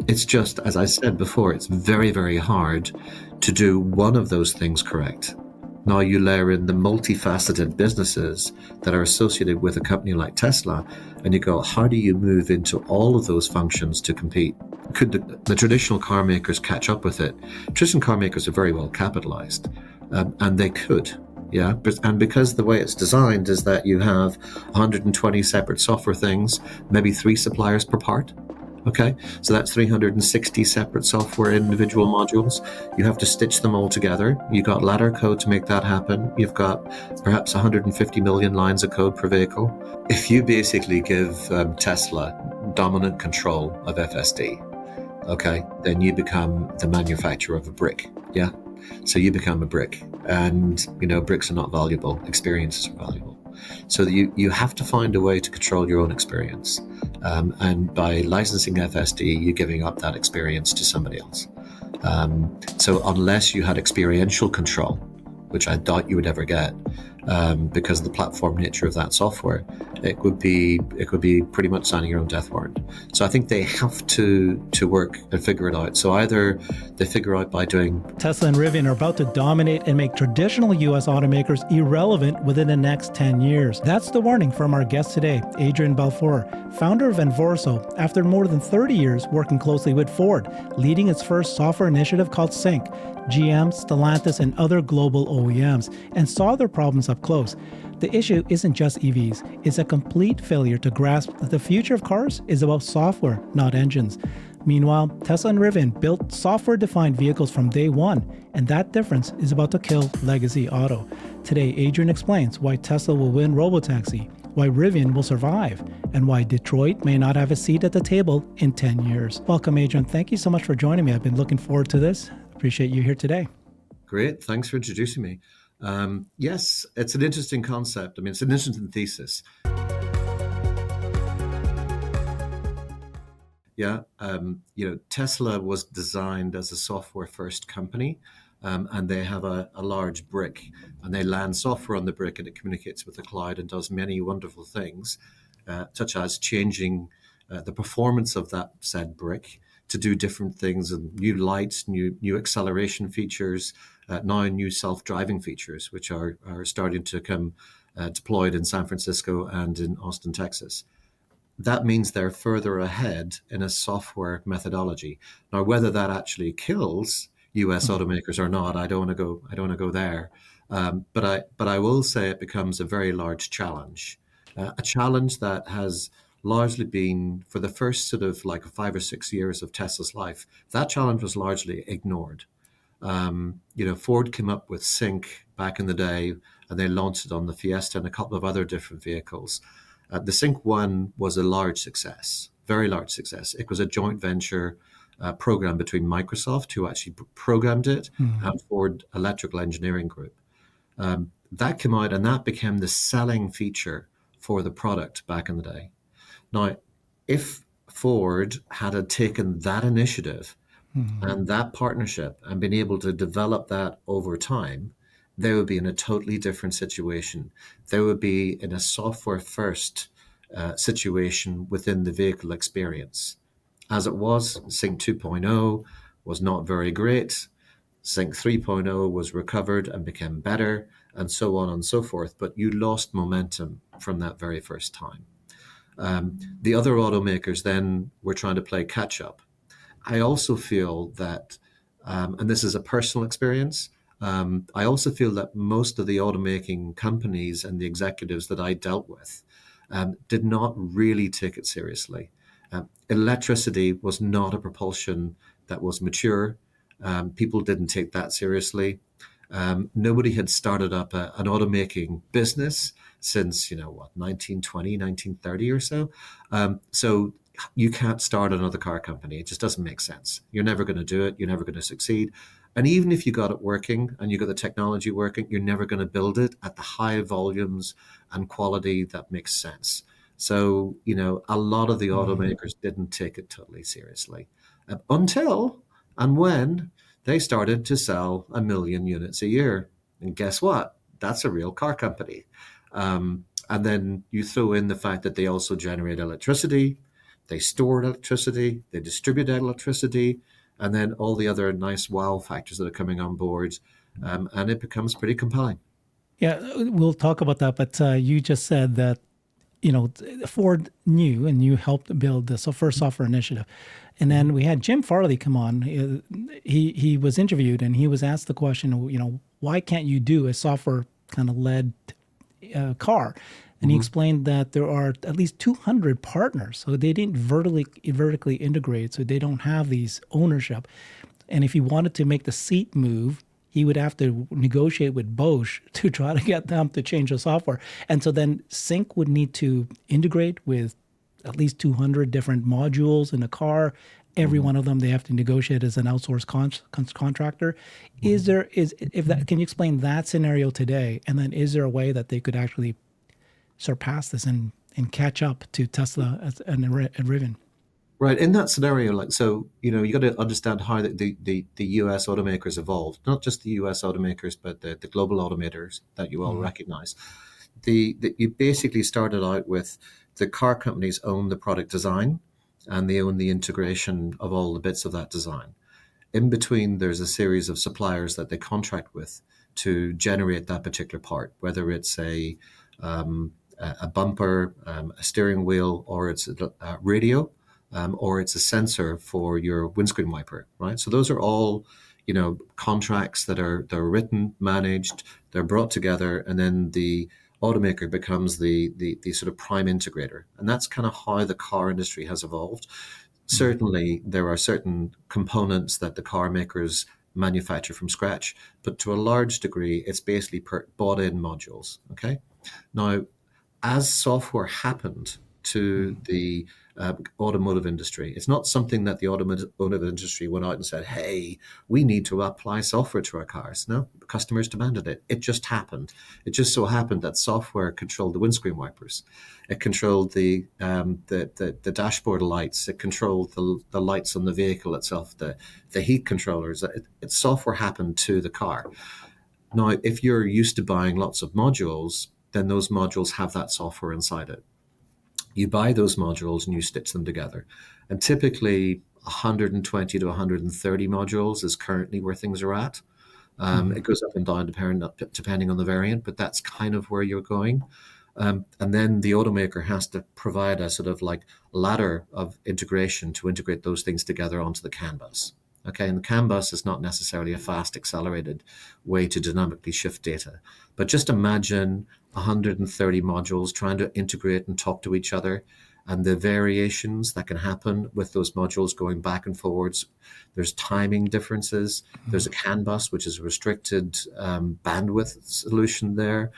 It's just, as I said before, it's very, very hard to do one of those things correct. Now you layer in the multifaceted businesses that are associated with a company like Tesla, and you go, how do you move into all of those functions to compete? Could the traditional car makers catch up with it? Traditional car makers are very well capitalized, and they could. Yeah, and because the way it's designed is that you have 120 separate software things, maybe 3 suppliers per part. Okay, so that's 360 separate software individual modules. You have to stitch them all together. You've got ladder code to make that happen. You've got perhaps 150 million lines of code per vehicle. If you basically give Tesla dominant control of FSD, okay, then you become the manufacturer of a brick. Yeah, so you become a brick, and bricks are not valuable. Experiences are valuable. So you have to find a way to control your own experience. And by licensing FSD, you're giving up that experience to somebody else. So unless you had experiential control, which I doubt you would ever get, because of the platform nature of that software, it could be pretty much signing your own death warrant. So I think they have to work and figure it out. So either they figure out by doing... Tesla and Rivian are about to dominate and make traditional U.S. automakers irrelevant within the next 10 years. That's the warning from our guest today, Adrian Balfour, founder of Envorso, after more than 30 years working closely with Ford, leading its first software initiative called Sync, GM, Stellantis, and other global OEMs, and saw their problems up close. The issue isn't just EVs, it's a complete failure to grasp that the future of cars is about software, not engines. Meanwhile, Tesla and Rivian built software-defined vehicles from day one, and that difference is about to kill legacy auto. Today, Adrian explains why Tesla will win RoboTaxi, why Rivian will survive, and why Detroit may not have a seat at the table in 10 years. Welcome, Adrian. Thank you so much for joining me. I've been looking forward to this. Appreciate you here today. Great. Thanks for introducing me. Yes, it's an interesting concept. I mean, it's an interesting thesis. Yeah, Tesla was designed as a software-first company, and they have a large brick, and they land software on the brick, and it communicates with the cloud and does many wonderful things, such as changing the performance of that said brick to do different things, and new lights, new acceleration features, now new self-driving features, which are starting to come deployed in San Francisco and in Austin, Texas. That means they're further ahead in a software methodology. Now, whether that actually kills U.S. automakers or not, I don't want to go there. But I will say it becomes a very large challenge, a challenge that has largely been, for the first sort of like 5 or 6 years of Tesla's life, that challenge was largely ignored. Ford came up with Sync back in the day, and they launched it on the Fiesta and a couple of other different vehicles. The Sync 1 was a large success, very large success. It was a joint venture program between Microsoft, who actually programmed it, and Ford Electrical Engineering Group. That came out, and that became the selling feature for the product back in the day. Now, if Ford had taken that initiative and that partnership and been able to develop that over time, they would be in a totally different situation. They would be in a software-first situation within the vehicle experience. As it was, Sync 2.0 was not very great. Sync 3.0 was recovered and became better, and so on and so forth. But you lost momentum from that very first time. The other automakers then were trying to play catch up. I also feel that, and this is a personal experience, I also feel that most of the automaking companies and the executives that I dealt with did not really take it seriously. Electricity was not a propulsion that was mature. People didn't take that seriously. Nobody had started up an automaking business since, 1920, 1930 or so. So you can't start another car company. It just doesn't make sense. You're never going to do it. You're never going to succeed. And even if you got it working and you got the technology working, you're never going to build it at the high volumes and quality that makes sense. So, a lot of the automakers didn't take it totally seriously until and when they started to sell 1 million units a year. And guess what? That's a real car company. And then you throw in the fact that they also generate electricity. they store electricity, they distribute electricity, and then all the other nice wow factors that are coming on board, and it becomes pretty compelling. Yeah, we'll talk about that. But you just said that Ford knew and you helped build the first software initiative. And then we had Jim Farley come on. He was interviewed and he was asked the question, why can't you do a software kind of led car? And he explained that there are at least 200 partners. So they didn't vertically integrate. So they don't have these ownership. And if he wanted to make the seat move, he would have to negotiate with Bosch to try to get them to change the software. And so then Sync would need to integrate with at least 200 different modules in a car. Every one of them they have to negotiate as an outsourced contractor. Can you explain that scenario today? And then is there a way that they could actually surpass this and catch up to Tesla and Rivian? Right. In that scenario, you got to understand how the US automakers evolved, not just the US automakers, but the global automakers that you all recognize. You basically started out with the car companies own the product design and they own the integration of all the bits of that design. In between, there's a series of suppliers that they contract with to generate that particular part, whether it's a bumper, a steering wheel, or it's a radio. Or it's a sensor for your windscreen wiper, right? So those are all, contracts they're written, managed, they're brought together, and then the automaker becomes the sort of prime integrator. And that's kind of how the car industry has evolved. Certainly, there are certain components that the car makers manufacture from scratch, but to a large degree, it's basically bought-in modules, okay? Now, as software happened to the automotive industry. It's not something that the automotive industry went out and said, hey, we need to apply software to our cars. No, customers demanded it. It just happened. It just so happened that software controlled the windscreen wipers. It controlled the dashboard lights. It controlled the lights on the vehicle itself, the heat controllers. Software happened to the car. Now, if you're used to buying lots of modules, then those modules have that software inside it. You buy those modules and you stitch them together. And typically 120 to 130 modules is currently where things are at. It goes up and down depending on the variant, but that's kind of where you're going. And then the automaker has to provide a sort of like ladder of integration to integrate those things together onto the CAN bus. Okay, and the CAN bus is not necessarily a fast, accelerated way to dynamically shift data. But just imagine 130 modules trying to integrate and talk to each other, and the variations that can happen with those modules going back and forwards. There's timing differences. There's a CAN bus, which is a restricted bandwidth solution there.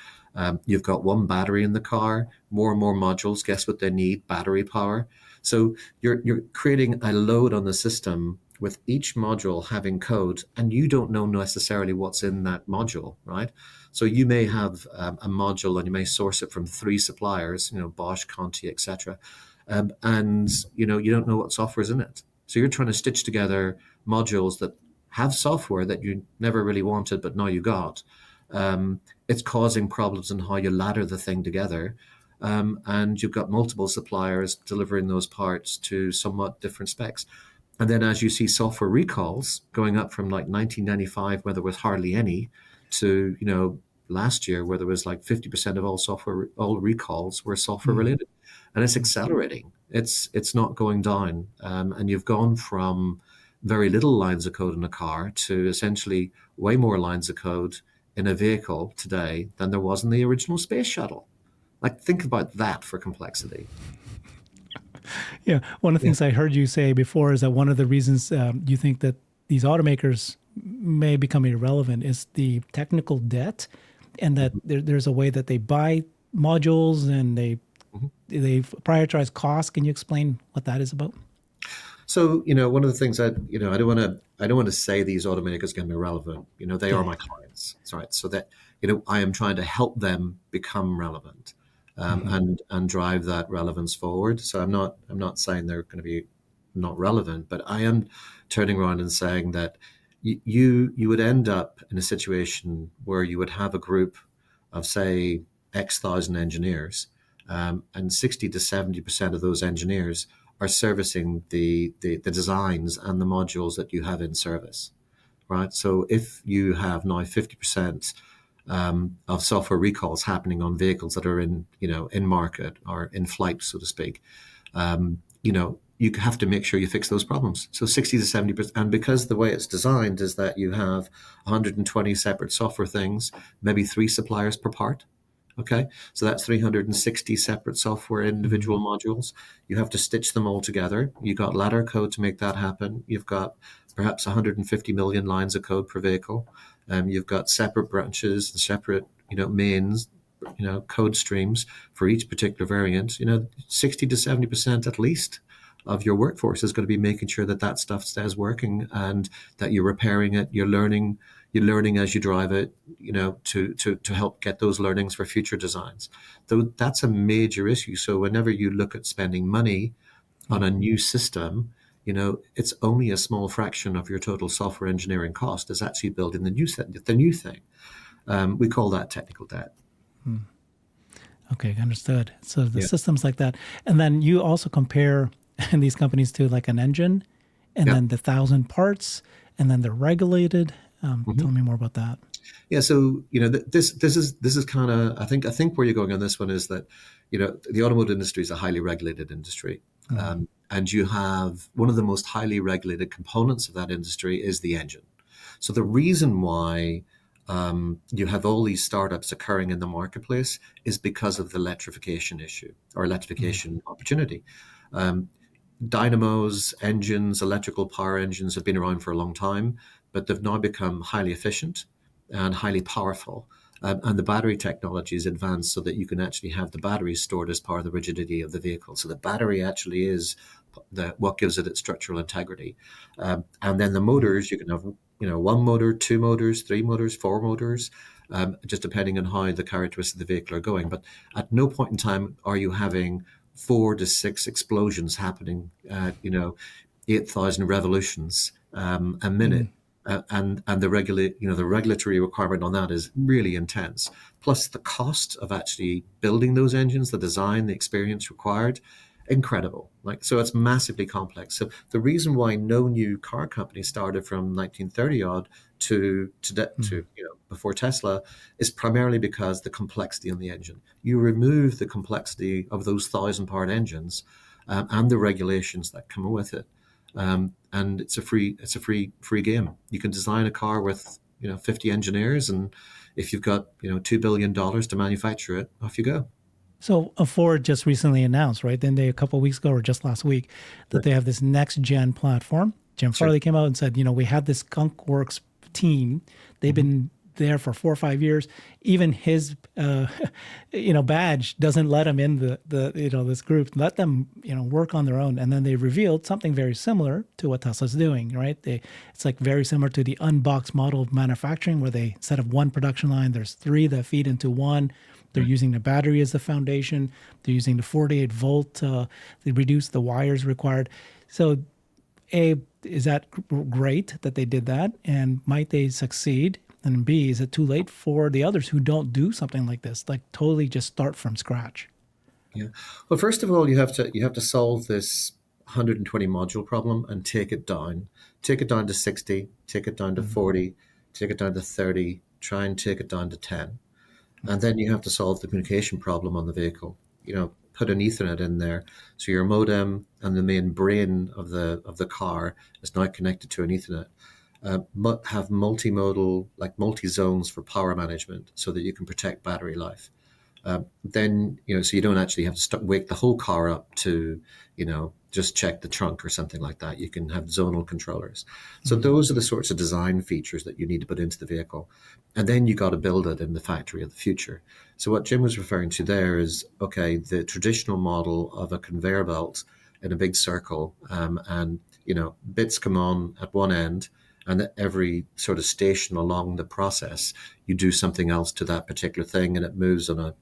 You've got one battery in the car, more and more modules. Guess what they need? Battery power. So you're creating a load on the system with each module having code, and you don't know necessarily what's in that module, right? So you may have a module and you may source it from 3 suppliers, Bosch, Conti, etc. And you don't know what software is in it. So you're trying to stitch together modules that have software that you never really wanted, but now you got. It's causing problems in how you ladder the thing together. And you've got multiple suppliers delivering those parts to somewhat different specs. And then as you see software recalls going up from like 1995, where there was hardly any, to, last year where there was like 50% of all recalls were software related. And it's accelerating. It's not going down. And you've gone from very little lines of code in a car to essentially way more lines of code in a vehicle today than there was in the original space shuttle. Like, think about that for complexity. Yeah, one of the things I heard you say before is that one of the reasons you think that these automakers may become irrelevant is the technical debt, and that there's a way that they buy modules and they prioritize cost. Can you explain what that is about? So, one of the things I don't want to say these automakers can be relevant. They are my clients, right? So that, I am trying to help them become relevant. And drive that relevance forward. So I'm not saying they're going to be not relevant, but I am turning around and saying that you would end up in a situation where you would have a group of, say, X thousand engineers, and 60 to 70% of those engineers are servicing the designs and the modules that you have in service, right? So if you have now 50% of software recalls happening on vehicles that are in market or in flight, so to speak, you have to make sure you fix those problems. So 60 to 70%, and because the way it's designed is that you have 120 separate software things, maybe 3 suppliers per part. Okay, so that's 360 separate software individual modules. You have to stitch them all together. You've got ladder code to make that happen. You've got perhaps 150 million lines of code per vehicle. You've got separate branches, separate mains, code streams for each particular variant. 60 to 70% at least of your workforce is going to be making sure that that stuff stays working and that you're repairing it. You're learning as you drive it, to help get those learnings for future designs. Though that's a major issue. So whenever you look at spending money on a new system, it's only a small fraction of your total software engineering cost is actually building the new thing. We call that technical debt. Okay, understood. So the systems like that. And then you also compare these companies to like an engine and then the 1,000 parts and then they're regulated. Tell me more about that. Yeah, so this is kind of I think where you're going on this one is that the automotive industry is a highly regulated industry, and you have one of the most highly regulated components of that industry is the engine. So the reason why you have all these startups occurring in the marketplace is because of the electrification issue or electrification opportunity. Dynamos, engines, electrical power engines have been around for a long time, but they've now become highly efficient and highly powerful. And the battery technology is advanced so that you can actually have the battery stored as part of the rigidity of the vehicle. So the battery actually is what gives it its structural integrity. And then the motors, you can have 1 motor, 2 motors, 3 motors, 4 motors, just depending on how the characteristics of the vehicle are going. But at no point in time are you having 4 to 6 explosions happening at 8,000 revolutions a minute. And the regulatory requirement on that is really intense. Plus the cost of actually building those engines, the design, the experience required, incredible. So it's massively complex. So the reason why no new car company started from 1930 odd to before Tesla is primarily because the complexity on the engine. You remove the complexity of those 1,000-part engines and the regulations that come with it. And it's a free game. You can design a car with 50 engineers, and if you've got $2 billion to manufacture it, off you go. So Ford just recently announced, right? Then a couple of weeks ago or just last week, that they have this next gen platform. Jim Farley came out and said, we have this Skunk Works team. They've been there for 4 or 5 years. Even his badge doesn't let him in this group. Let them work on their own. And then they revealed something very similar to what Tesla's doing, right? It's like very similar to the unboxed model of manufacturing, where they instead of 1 production line, there's 3 that feed into 1. They're using the battery as the foundation. They're using the 48 volt. They reduce the wires required. So, is that great that they did that? And might they succeed? And B, is it too late for the others who don't do something like this, like totally just start from scratch? Yeah. Well, first of all, you have to solve this 120 module problem and take it down. Take it down to 60. Take it down to 40. Take it down to 30. Try and take it down to 10. And then you have to solve the communication problem on the vehicle. Put an Ethernet in there, so your modem and the main brain of the car is now connected to an Ethernet. But have multimodal, like multi-zones for power management, so that you can protect battery life. Then so you don't actually have to wake the whole car up to just check the trunk or something like that. You can have zonal controllers. So those are the sorts of design features that you need to put into the vehicle. And then you got to build it in the factory of the future. So what Jim was referring to there is, okay, the traditional model of a conveyor belt in a big circle, and bits come on at one end, and at every sort of station along the process, you do something else to that particular thing, and it moves on a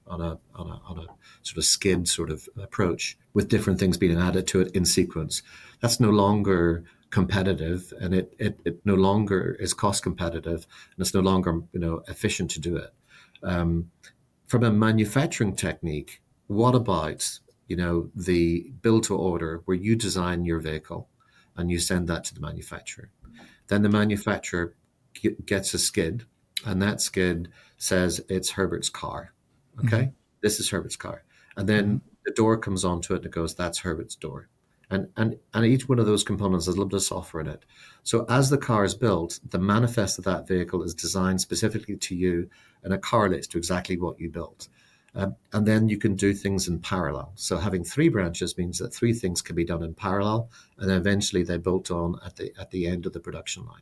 sort of skid sort of approach, with different things being added to it in sequence. That's no longer competitive, and it no longer is cost competitive, and it's no longer efficient to do it. From a manufacturing technique, what about the build to order where you design your vehicle and you send that to the manufacturer. Then the manufacturer gets a skid, and that skid says it's Herbert's car. Okay, this is Herbert's car, and then the door comes onto it and it goes, that's Herbert's door. And each one of those components has a little bit of software in it. So as the car is built, the manifest of that vehicle is designed specifically to you, and it correlates to exactly what you built. And then you can do things in parallel. So having three branches means that three things can be done in parallel, and then eventually they bolt on at the end of the production line.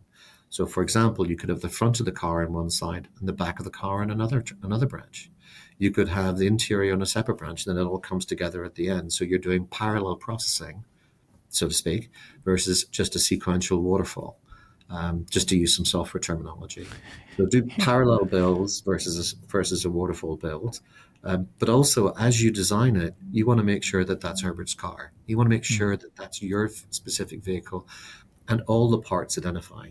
So, for example, you could have the front of the car on one side and the back of the car on another branch. You could have the interior on a separate branch, and then it all comes together at the end. So you're doing parallel processing, so to speak, versus just a sequential waterfall, just to use some software terminology. So do parallel builds versus a waterfall build. But also, as you design it, you want to make sure that that's Herbert's car. You want to make sure that that's your specific vehicle and all the parts identify.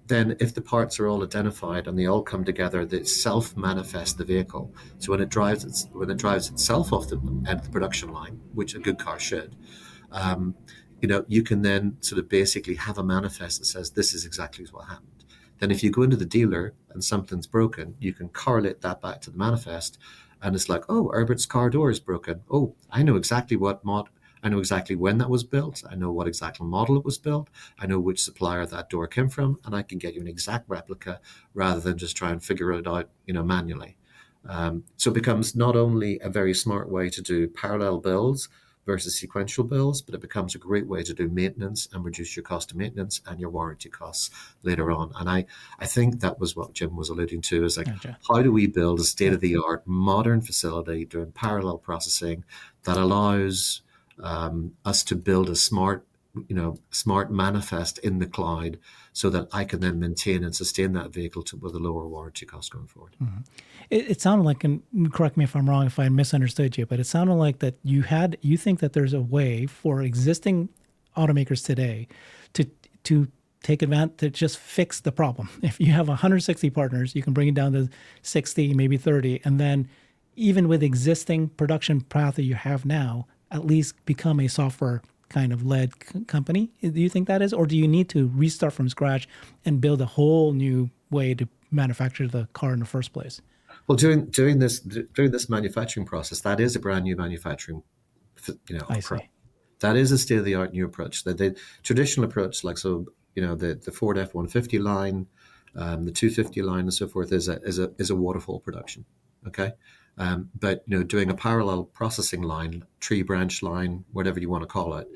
Then if the parts are all identified and they all come together, they self-manifest the vehicle. So when it drives itself off the end of the production line, which a good car should, you can then sort of basically have a manifest that says this is exactly what happened. Then if you go into the dealer and something's broken, you can correlate that back to the manifest, and it's like, oh, Herbert's car door is broken. Oh, I know exactly I know exactly when that was built. I know what exact model it was built. I know which supplier that door came from, and I can get you an exact replica rather than just try and figure it out, manually. So it becomes not only a very smart way to do parallel builds versus sequential builds, but it becomes a great way to do maintenance and reduce your cost of maintenance and your warranty costs later on. And I think that was what Jim was alluding to, is like, Gotcha. How do we build a state-of-the-art modern facility doing parallel processing that allows us to build a smart manifest in the cloud so that I can then maintain and sustain that vehicle with a lower warranty cost going forward. It sounded like, and correct me if I'm wrong if I misunderstood you, but it sounded like that you think that there's a way for existing automakers today to take advantage, to just fix the problem. If you have 160 partners, you can bring it down to 60, maybe 30, and then even with existing production path that you have now, at least become a software kind of led company. Do you think that is, or do you need to restart from scratch and build a whole new way to manufacture the car in the first place? Well, during this manufacturing process, that is a brand new manufacturing, I approach. see. That is a state of the art new approach. The traditional approach, like the Ford F-150 line, the 250 line, and so forth, is a waterfall production. Okay. But doing a parallel processing line, tree branch line, whatever you want to call it,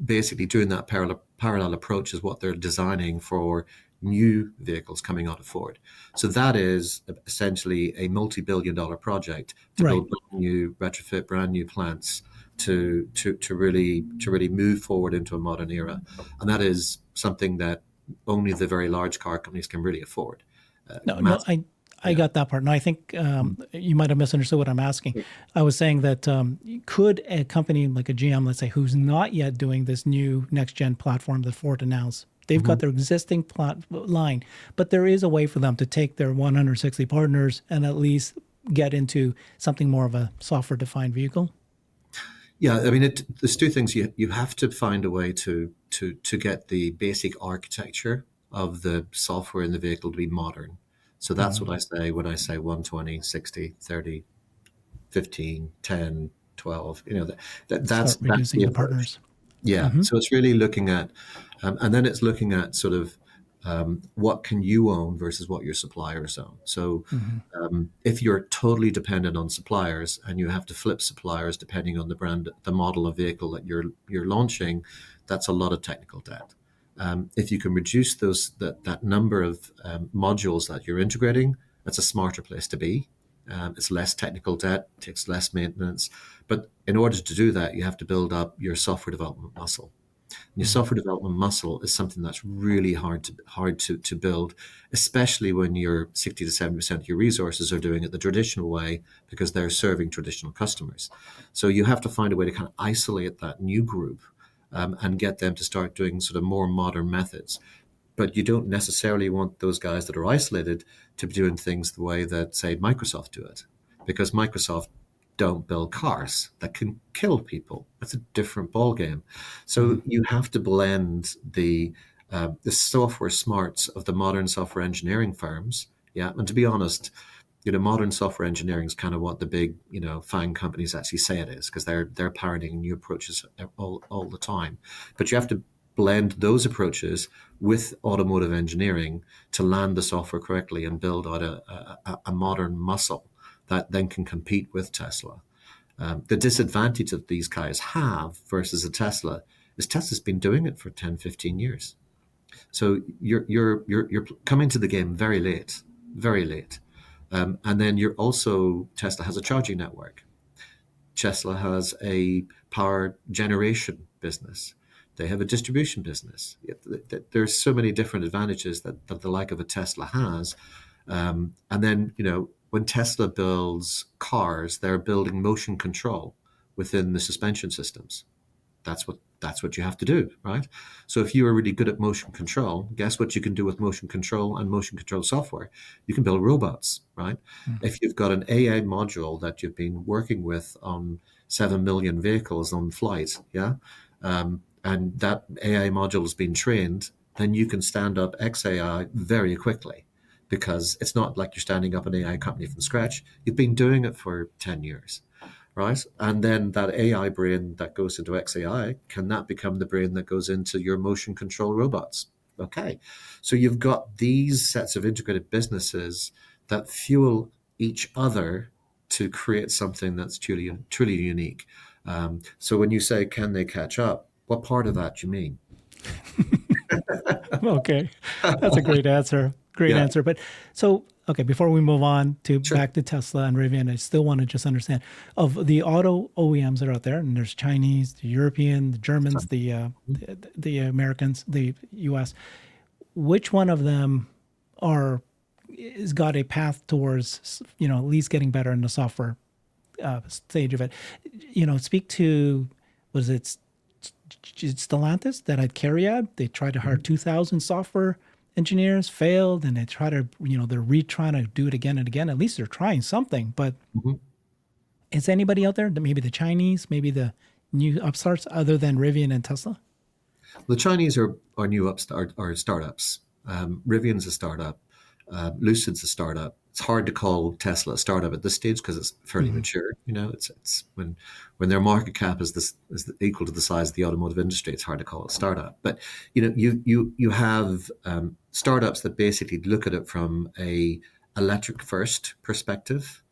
basically doing that parallel approach is what they're designing for new vehicles coming out of Ford. So that is essentially a multi-billion-dollar project to build brand new plants to really move forward into a modern era, and that is something that only the very large car companies can really afford. I got that part. No, I think you might have misunderstood what I'm asking. I was saying that could a company like a GM, let's say, who's not yet doing this new next-gen platform that Ford announced, they've got their existing line, but there is a way for them to take their 160 partners and at least get into something more of a software-defined vehicle? Yeah, I mean, there's two things. You have to find a way to get the basic architecture of the software in the vehicle to be modern. So that's what I say when I say 120, 60, 30, 15, 10, 12. That's reducing the the approach. partners. Yeah. So it's really looking at, and then it's looking at sort of what can you own versus what your suppliers own. So if you're totally dependent on suppliers and you have to flip suppliers depending on the brand, the model of vehicle that you're launching, that's a lot of technical debt. If you can reduce that number of modules that you're integrating, that's a smarter place to be. It's less technical debt, takes less maintenance. But in order to do that, you have to build up your software development muscle. And your software development muscle is something that's really hard to build, especially when you're 60 to 70% of your resources are doing it the traditional way because they're serving traditional customers. So you have to find a way to kind of isolate that new group and get them to start doing sort of more modern methods. But you don't necessarily want those guys that are isolated to be doing things the way that, say, Microsoft do it, because Microsoft don't build cars that can kill people. That's a different ballgame. Mhm. So you have to blend the software smarts of the modern software engineering firms. Yeah, and to be honest, modern software engineering is kind of what the big, FANG companies actually say it is, because they're pioneering new approaches all the time. But you have to blend those approaches with automotive engineering to land the software correctly and build out a modern muscle that then can compete with Tesla. The disadvantage that these guys have versus a Tesla is Tesla's been doing it for 10, 15 years. So you're coming to the game very late, very late. And then you're also, Tesla has a charging network. Tesla has a power generation business. They have a distribution business. There's so many different advantages that the like of a Tesla has. And then, when Tesla builds cars, they're building motion control within the suspension systems. That's what you have to do, right? So if you are really good at motion control, guess what you can do with motion control and motion control software? You can build robots, right? Mm. If you've got an AI module that you've been working with on 7 million vehicles on flight, yeah, and that AI module has been trained, then you can stand up XAI very quickly, because it's not like you're standing up an AI company from scratch. You've been doing it for 10 years, right? And then that AI brain that goes into XAI, can that become the brain that goes into your motion control robots? Okay. So you've got these sets of integrated businesses that fuel each other to create something that's truly unique. So when you say, can they catch up? What part of that do you mean? Okay, that's a great answer. Great Yeah, answer. But so, okay, before we move on to sure. back to Tesla and Rivian, I still want to just understand of the auto OEMs that are out there, and there's Chinese, the European, the Germans, the Americans, the U.S. Which one of them are is got a path towards at least getting better in the software stage of it? Speak to, was it Stellantis that had Cariad? They tried to hire 2,000 software engineers, failed, and they try to, they're retrying to do it again and again. At least they're trying something. But Mhm. is anybody out there, maybe the Chinese, maybe the new upstarts other than Rivian and Tesla? The Chinese are new upstart or startups. Rivian's a startup. Lucid's a startup. It's hard to call Tesla a startup at this stage because it's fairly Mm-hmm. mature. It's when their market cap is equal to the size of the automotive industry. It's hard to call it a startup. But you have startups that basically look at it from a electric first perspective.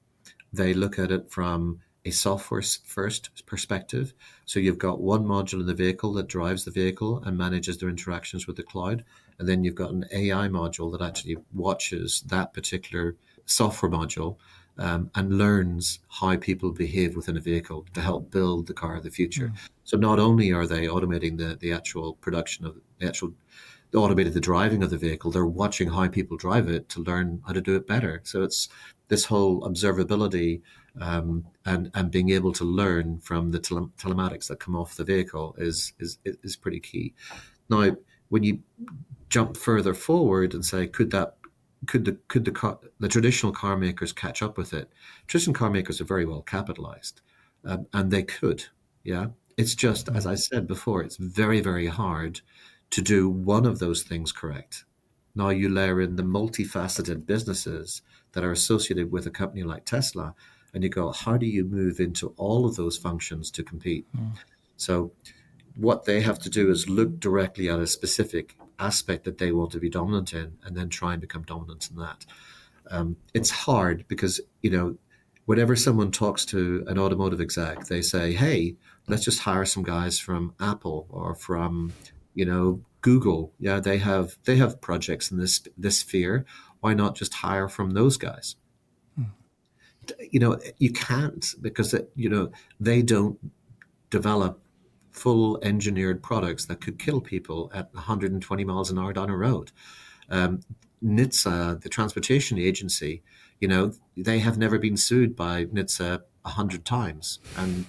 They look at it from a software first perspective. So you've got one module in the vehicle that drives the vehicle and manages their interactions with the cloud. And then you've got an AI module that actually watches that particular software module, and learns how people behave within a vehicle to help build the car of the future. So not only are they automating the actual production of the actual automated the driving of the vehicle, they're watching how people drive it to learn how to do it better. So it's this whole observability, and being able to learn from the telematics that come off the vehicle is pretty key. Now, when you jump further forward and say, could the traditional car makers catch up with it? Traditional car makers are very well capitalized, and they could. Yeah, it's just as I said before, it's very very hard to do one of those things correct. Now you layer in the multifaceted businesses that are associated with a company like Tesla, and you go, how do you move into all of those functions to compete? So what they have to do is look directly at a specific aspect that they want to be dominant in, and then try and become dominant in that. It's hard because whenever someone talks to an automotive exec, they say, "Hey, let's just hire some guys from Apple or from Google. Yeah, they have projects in this sphere. Why not just hire from those guys?" You can't, because they don't develop full engineered products that could kill people at 120 miles an hour down a road. Um, NHTSA, the transportation agency, they have never been sued by NHTSA 100 times, and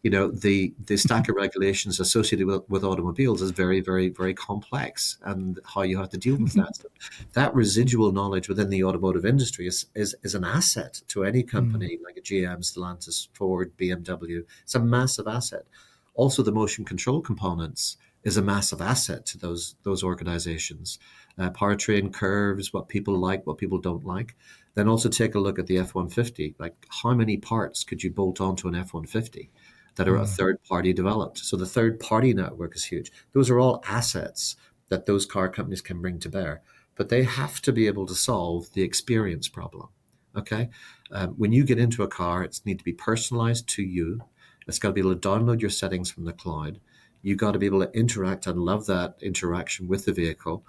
the stack of regulations associated with automobiles is very, very, very complex, and how you have to deal with that. So that residual knowledge within the automotive industry is an asset to any company like a GM, Stellantis, Ford, BMW. It's a massive asset. Also, the motion control components is a massive asset to those organizations. Powertrain curves, what people like, what people don't like. Then also take a look at the F-150. Like, how many parts could you bolt onto an F-150 that are a third party developed? So the third party network is huge. Those are all assets that those car companies can bring to bear, but they have to be able to solve the experience problem. Okay, when you get into a car, it's need to be personalized to you. It's got to be able to download your settings from the cloud. You got to be able to interact and love that interaction with the vehicle.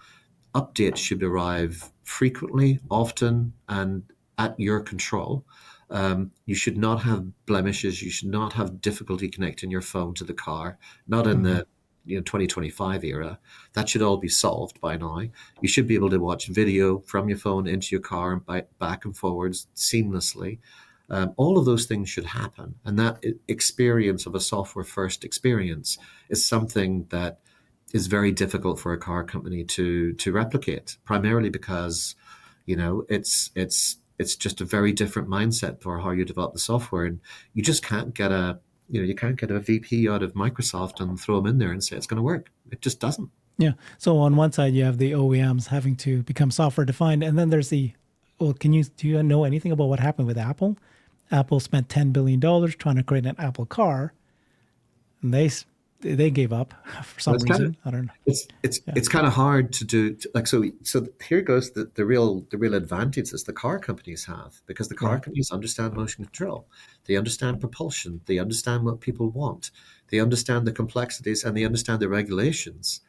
Updates should arrive frequently, often, and at your control. You should not have blemishes. You should not have difficulty connecting your phone to the car. Not in the 2025 era. That should all be solved by now. You should be able to watch video from your phone into your car and back and forwards seamlessly. All of those things should happen. And that experience of a software first experience is something that is very difficult for a car company to replicate, primarily because, it's just a very different mindset for how you develop the software. And you just can't get you can't get a VP out of Microsoft and throw them in there and say it's going to work. It just doesn't. Yeah. So on one side, you have the OEMs having to become software defined. And then there's do you know anything about what happened with Apple? Apple spent $10 billion trying to create an Apple car, and they gave up for some reason. I don't know. It's kind of hard to do. So here goes the real advantages the car companies have, because the car companies understand motion control, they understand propulsion, they understand what people want, they understand the complexities, and they understand the regulations.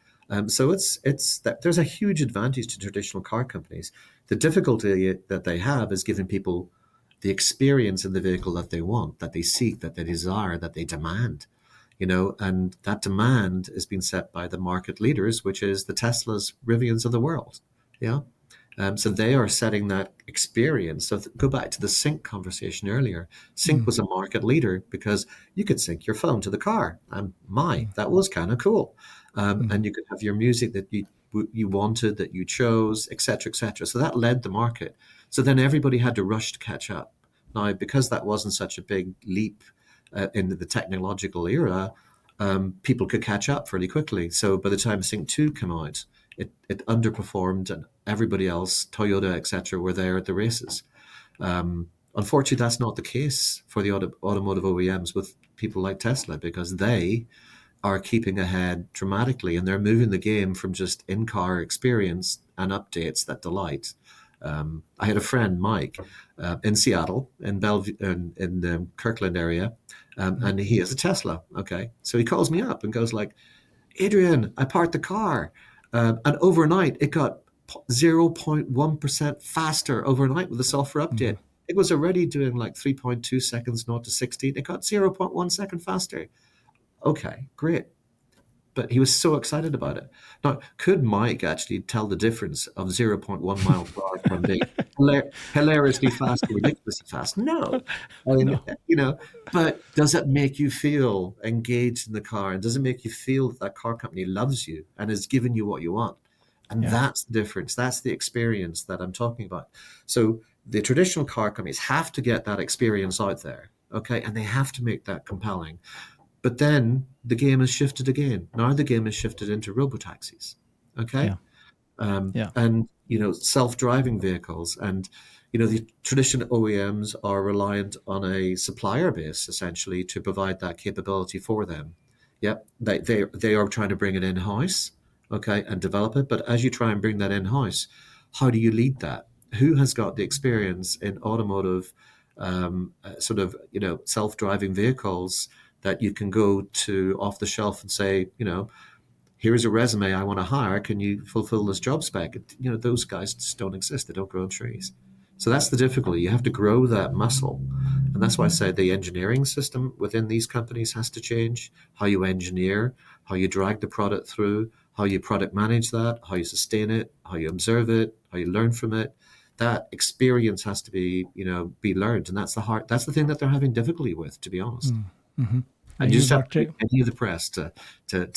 So it's that there's a huge advantage to traditional car companies. The difficulty that they have is giving people the experience in the vehicle that they want, that they seek, that they desire, that they demand. And that demand is being set by the market leaders, which is the Teslas, Rivians of the world. Yeah. So they are setting that experience. So go back to the sync conversation earlier. Sync was a market leader because you could sync your phone to the car. And that was kind of cool. And you could have your music that you wanted, that you chose, et cetera, et cetera. So that led the market. So then everybody had to rush to catch up. Now, because that wasn't such a big leap in the technological era, people could catch up fairly quickly. So by the time Sync 2 came out, it underperformed, and everybody else, Toyota, etc., were there at the races. Unfortunately, that's not the case for the automotive OEMs with people like Tesla, because they are keeping ahead dramatically, and they're moving the game from just in-car experience and updates that delight. I had a friend, Mike, in Seattle, in Bellevue, in the Kirkland area, and he has a Tesla. Okay, so he calls me up and goes like, "Adrian, I parked the car, and overnight it got 0.1% faster overnight with the software update. It was already doing like 3.2 seconds 0 to 60. It got 0.1 second faster. Okay, great." But he was so excited about it. Now, could Mike actually tell the difference of 0.1 mile per hour from being hilariously fast or ridiculously fast? No. I mean, No. but does it make you feel engaged in the car? And does it make you feel that car company loves you and is giving you what you want? And that's the difference. That's the experience that I'm talking about. So the traditional car companies have to get that experience out there, okay? And they have to make that compelling. But then the game has shifted again. Now the game has shifted into RoboTaxis, okay? And, self-driving vehicles. And, the traditional OEMs are reliant on a supplier base, essentially, to provide that capability for them. Yep, they are trying to bring it in-house, okay, and develop it. But as you try and bring that in-house, how do you lead that? Who has got the experience in automotive self-driving vehicles that you can go to off the shelf and say, here's a resume I want to hire. Can you fulfill this job spec? Those guys just don't exist. They don't grow on trees. So that's the difficulty. You have to grow that muscle. And that's why I say the engineering system within these companies has to change. How you engineer, how you drag the product through, how you product manage that, how you sustain it, how you observe it, how you learn from it. That experience has to be learned. And that's the thing that they're having difficulty with, to be honest. Mm-hmm. Yeah, and you use just have our to read any of the press to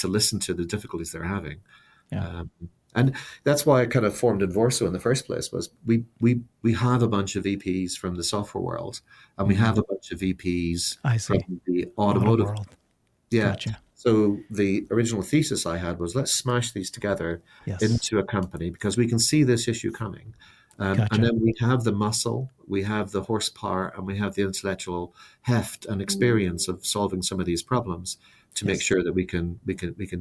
listen to the difficulties they're having. yeah. Um, and that's why I kind of formed Invorso in the first place. Was we have a bunch of VPs from the software world, and we Hmm. have a bunch of VPs I from see. the Auto automotive. world. Yeah. Gotcha. So the original thesis I had was, let's smash these together Yes. into a company because we can see this issue coming. And Gotcha. then we have the muscle, we have the horsepower, and we have the intellectual heft and experience of solving some of these problems to make Yes. sure that we can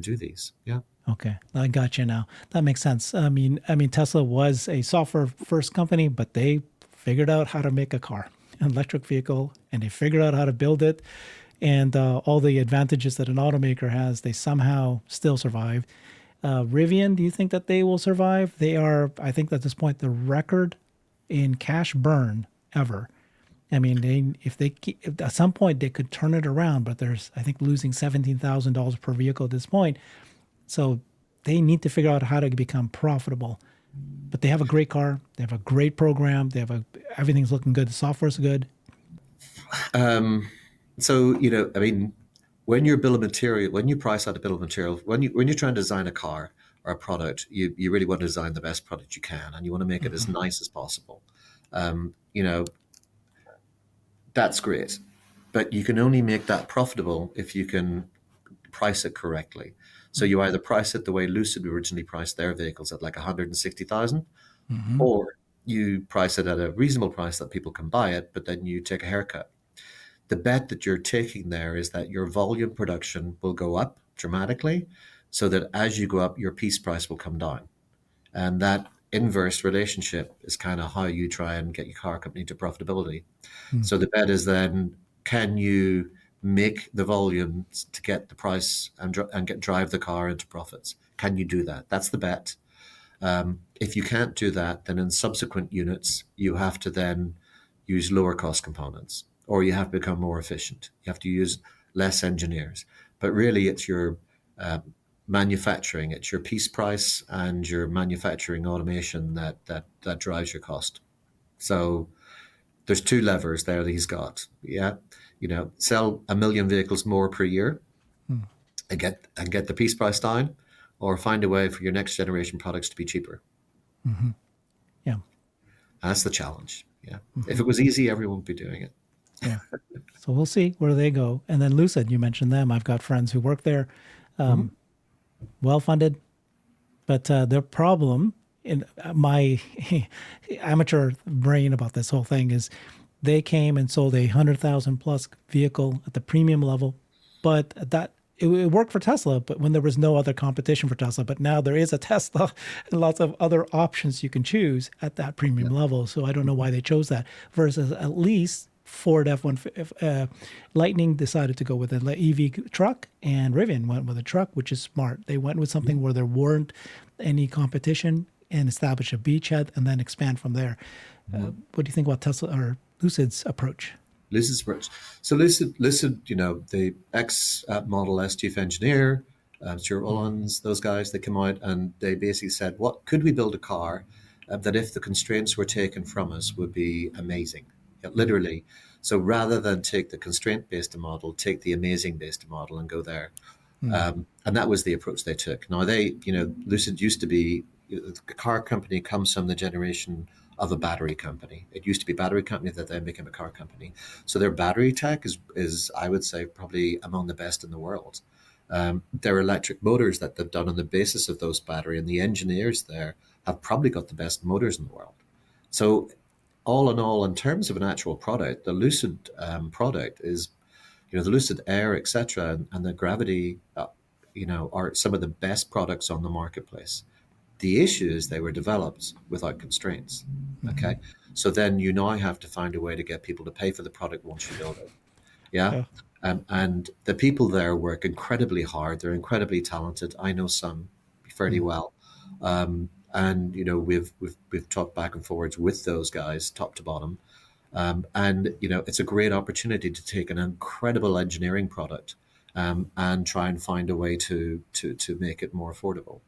do these. Yeah. Okay, I got you now. That makes sense. I mean, Tesla was a software first company, but they figured out how to make a car, an electric vehicle, and they figured out how to build it, and all the advantages that an automaker has, they somehow still survive. Rivian, do you think that they will survive? They are, I think, at this point, the record in cash burn ever. I mean, if at some point they could turn it around, but there's, I think, losing $17,000 per vehicle at this point. So they need to figure out how to become profitable. But they have a great car. They have a great program. Everything's looking good. The software's good. Um, so, I mean, when your bill of material, when you price out a bill of material, when you're trying to design a car or a product, you really want to design the best product you can, and you want to make it as Hmm. nice as possible. Um, you know, that's great, but you can only make that profitable if you can price it correctly. So you either price it the way Lucid originally priced their vehicles at like 160,000, Hmm. or you price it at a reasonable price that people can buy it, but then you take a haircut. The bet that you're taking there is that your volume production will go up dramatically, so that as you go up, your piece price will come down. And that inverse relationship is kind of how you try and get your car company to profitability. So the bet is then, can you make the volumes to get the price and drive the car into profits? Can you do that? That's the bet. If you can't do that, then in subsequent units, you have to then use lower cost components, or you have to become more efficient. You have to use less engineers. But really, it's your uh, manufacturing, it's your piece price and your manufacturing automation that drives your cost. So there's two levers there that he's got. Yeah, sell 1 million vehicles more per year and get the piece price down, or find a way for your next generation products to be cheaper. Hmm. Yeah. That's the challenge. Yeah. If Hmm. it was easy, everyone would be doing it. Yeah. So we'll see where they go. And then Lucid, you mentioned them. I've got friends who work there, Mhm. well funded, but their problem in my amateur brain about this whole thing is they came and sold 100,000 plus vehicle at the premium level, but it worked for Tesla, but when there was no other competition for Tesla, but now there is a Tesla and lots of other options you can choose at that premium Yeah. level. So I don't know why they chose that versus at least Ford F1, Lightning decided to go with an EV truck, and Rivian went with a truck, which is smart. They went with something where there weren't any competition and establish a beachhead and then expand from there. Mhm. What do you think about Tesla or Lucid's approach? Lucid's rich. So Lucid, the ex Model S chief engineer, Stuart Ullans, those guys, they came out and they basically said, what could we build a car that if the constraints were taken from us would be amazing? Yeah, literally. So rather than take the constraint based model, take the amazing based model and go there. Mm. And that was the approach they took. Now Lucid used to be a car company comes from the generation of a battery company. It used to be a battery company that then became a car company. So their battery tech is I would say probably among the best in the world. Their electric motors that they've done on the basis of those battery and the engineers there have probably got the best motors in the world. So all in all, in terms of an actual product, the Lucid product is the Lucid Air, etc., and the Gravity, are some of the best products on the marketplace. The issue is they were developed without constraints. Hmm. Okay, so then you now have to find a way to get people to pay for the product once you build it. Yeah, Yeah. and the people there work incredibly hard. They're incredibly talented. I know some fairly Mm. well, and we've talked back and forwards with those guys, top to bottom, and it's a great opportunity to take an incredible engineering product and try and find a way to make it more affordable.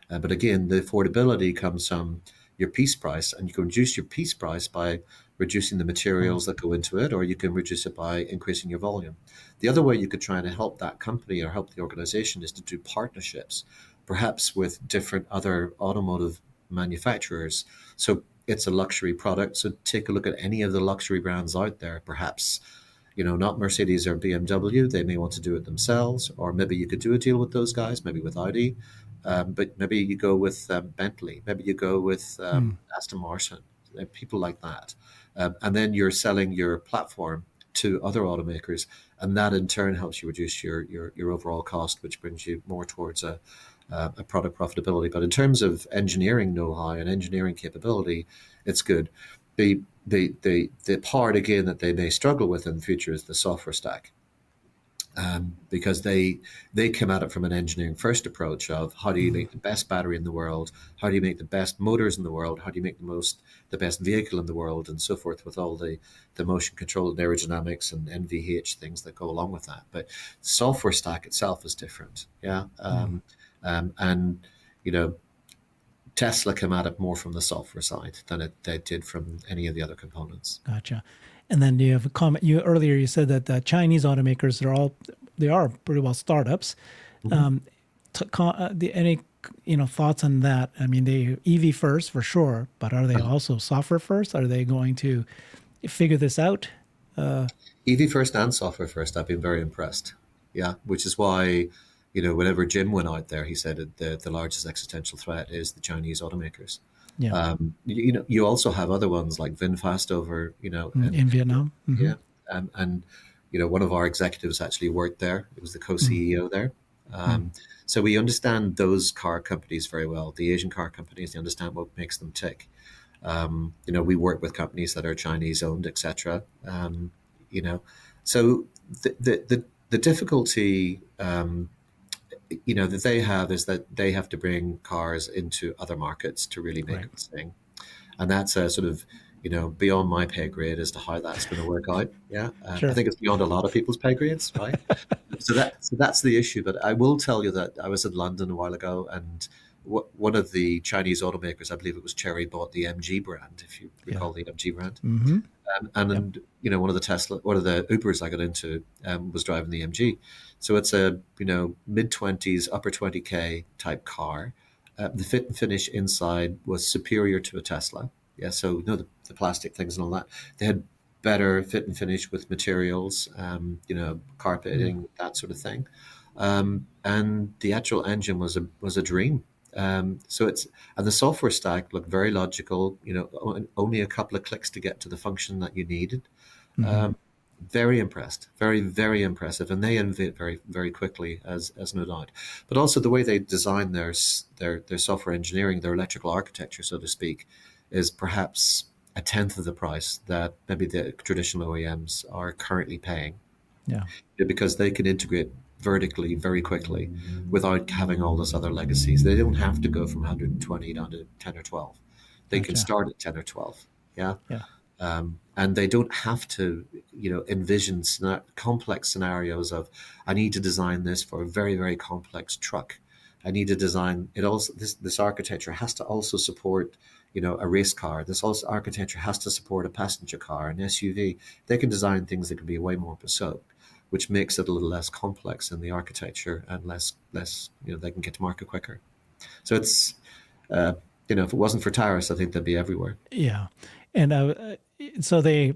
But again, the affordability comes from your piece price, and you can reduce your piece price by reducing the Wow. materials that go into it, or you can reduce it by increasing your volume. The other way you could try and help that company or help the organization is to do partnerships, perhaps with different other automotive manufacturers. So it's a luxury product. So take a look at any of the luxury brands out there, perhaps, not Mercedes or BMW. They may want to do it themselves, or maybe you could do a deal with those guys, maybe with Audi, but maybe you go with Bentley, maybe you go with Mm, Aston Martin, people like that, and then you're selling your platform to other automakers, and that in turn helps you reduce your overall cost, which brings you more towards a product profitability. But in terms of engineering know-how and engineering capability, it's good. The part again that they may struggle with in the future is the software stack, because they come at it from an engineering first approach of how do you mm, make the best battery in the world, how do you make the best motors in the world, how do you make the best vehicle in the world, and so forth, with all the motion control and aerodynamics and NVH things that go along with that. But the software stack itself is different, yeah. mm. And you know Tesla came at it more from the software side than they did from any of the other components. Gotcha. And then do you have a comment? You earlier you said that the Chinese automakers they are pretty well startups. Mhm. Any thoughts on that? I mean, they EV first for sure, but are they Uh, also software first? Are they going to figure this out? EV first and software first, I've been very impressed. Yeah, which is why, whenever Jim went out there, he said that the largest existential threat is the Chinese automakers. Yeah, You also have other ones like VinFast over, in in Vietnam. Hmm. yeah, and one of our executives actually worked there. It was the Mm, co-CEO there. mm, So we understand those car companies very well. The Asian car companies, they understand what makes them tick. We work with companies that are Chinese owned, etc. You know, so the difficulty that they have is that they have to bring cars into other markets to really make right. them sing, and that's a sort of beyond my pay grade as to how that's going to work out. Yeah, I Sure. think it's beyond a lot of people's pay grades, right? So that's the issue. But I will tell you that I was in London a while ago, and one of the Chinese automakers, I believe it was Cherry, bought the MG brand, if you Yeah. recall the MG brand. Mm-hmm. And Yep. then, one of the Ubers I got into was driving the MG. So it's a mid 20s, upper 20K type car. The fit and finish inside was superior to a Tesla. Yeah, so the plastic things and all that. They had better fit and finish with materials, Mm, carpeting, that sort of thing. And the actual engine was a dream. And the software stack looked very logical. Only a couple of clicks to get to the function that you needed. mm-hmm. Um, very impressed, very very impressive, and they innovate very very quickly, as no doubt. But also the way they design their software engineering, their electrical architecture, so to speak, is perhaps a tenth of the price that maybe the traditional OEMs are currently paying, Yeah. because they can integrate vertically very quickly without having all those other legacies. They don't have to go from 120 down to 10 or 12. They can Gotcha. start at 10 or 12. Yeah. Yeah. And they don't have to, envision complex scenarios of, I need to design this for a very, very complex truck. I need to design it also. This architecture has to also support, a race car. This also architecture has to support a passenger car, an SUV. They can design things that can be way more bespoke, which makes it a little less complex in the architecture and less. They can get to market quicker. So it's, uh, if it wasn't for tariffs, I think they'd be everywhere. Yeah. And I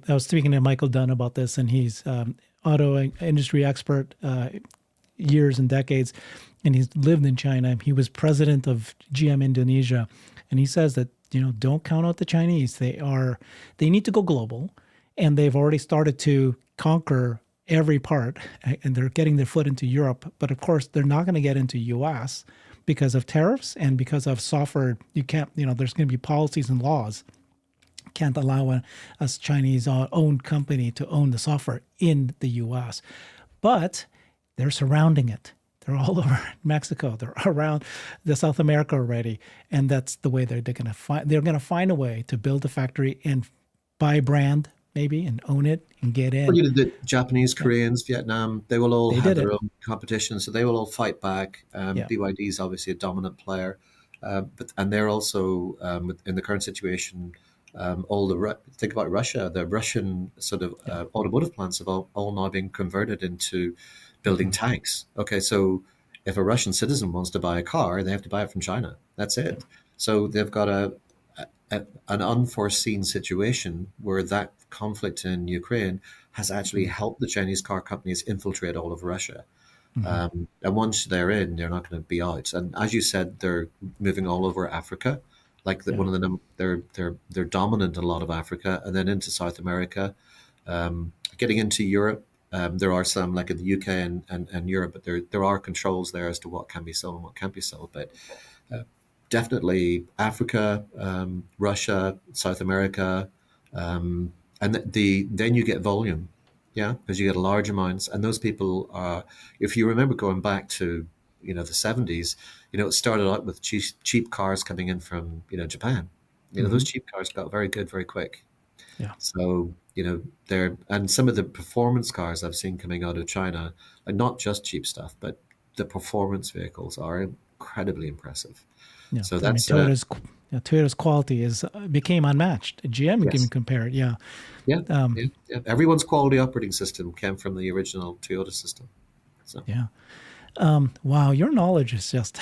was speaking to Michael Dunn about this, and he's auto industry expert, years and decades, and he's lived in China. He was president of GM Indonesia, and he says that don't count out the Chinese. They need to go global, and they've already started to conquer every part, and they're getting their foot into Europe. But of course, they're not going to get into U.S. because of tariffs and because of software. You can't. There's going to be policies and laws can't allow a Chinese owned company to own the software in the US. But they're surrounding it. They're all over Mexico. They're around the South America already. And that's the way they're going to find a way to build a factory and buy brand maybe and own it and get Well, in. the Japanese, Yeah, Koreans, Vietnam, they will all they have did their it. own competition, so they will all fight back. Yeah. BYD is obviously a dominant player, and they're also in the current situation. Think about Russia. The Russian sort of Yeah. automotive plants have all now been converted into building Hmm. tanks. Okay, so if a Russian citizen wants to buy a car, they have to buy it from China. That's Yeah. it. So they've got an unforeseen situation where that conflict in Ukraine has actually Hmm. helped the Chinese car companies infiltrate all of Russia. Hmm. And once they're in, they're not going to be out. And as you said, they're moving all over Africa. Like Yeah. one of them, they're dominant in a lot of Africa, and then into South America, getting into Europe. There are some like in the UK and Europe, but there are controls there as to what can be sold and what can't be sold. But uh, definitely Africa, Russia, South America, and then you get volume, yeah, because you get large amounts, and those people are. If you remember going back to the 70s, it started out with cheap cars coming in from Japan. Hmm. Those cheap cars got very good very quick. Yeah. So they're and some of the performance cars I've seen coming out of China, and not just cheap stuff, but the performance vehicles are incredibly impressive. Yeah. So I mean, that's Toyota's quality is became unmatched. GM can even yes, compare it. Yeah. yeah, Um, yeah. Everyone's quality operating system came from the original Toyota system. So yeah. Wow, your knowledge is just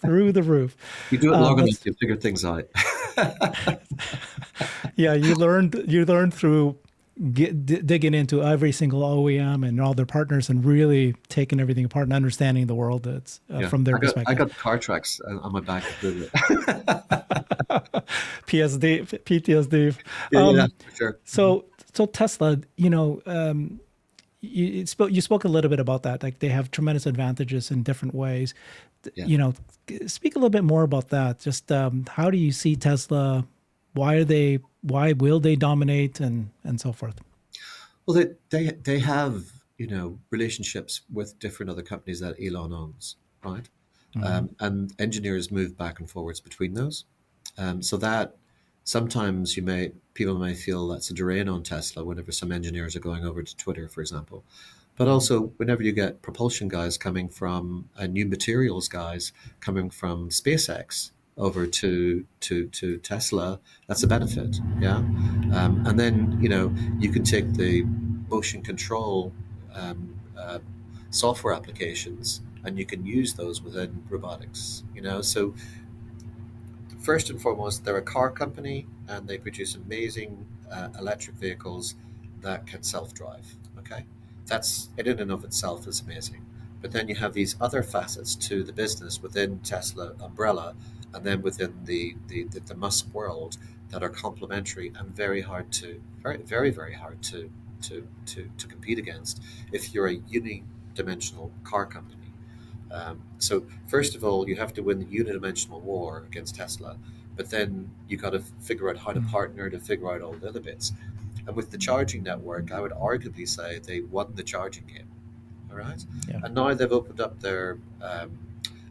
through the roof. you do it long enough, That's you figure things out. Yeah. You learned through digging into every single OEM and all their partners and really taking everything apart and understanding the world that's Yeah, from their I perspective. got car tracks on my back to prove it. PTSD. Yeah, for sure. Mhm. So Tesla, you spoke a little bit about that. Like they have tremendous advantages in different ways. Yeah. Speak a little bit more about that. Just how do you see Tesla? Why will they dominate and so forth? Well, they have relationships with different other companies that Elon owns, right? Hmm. And engineers move back and forwards between those. So that sometimes people may feel that's a drain on Tesla whenever some engineers are going over to Twitter, for example. But Hmm. also whenever you get propulsion guys coming from new materials guys coming from SpaceX over to Tesla, that's a benefit. Yeah. And then you can take the motion control software applications and you can use those within robotics. So first and foremost, they're a car company and they produce amazing electric vehicles that can self-drive. Okay, that's it in and of itself is amazing. But then you have these other facets to the business within Tesla umbrella, and then within the Musk world that are complementary and very hard to compete against if you're a unidimensional car company. So first of all, you have to win the unidimensional war against Tesla, but then you got to figure out how to Hmm. partner to figure out all the other bits. And with the charging network, I would arguably say they won the charging game. All right, Yeah. and now they've opened up their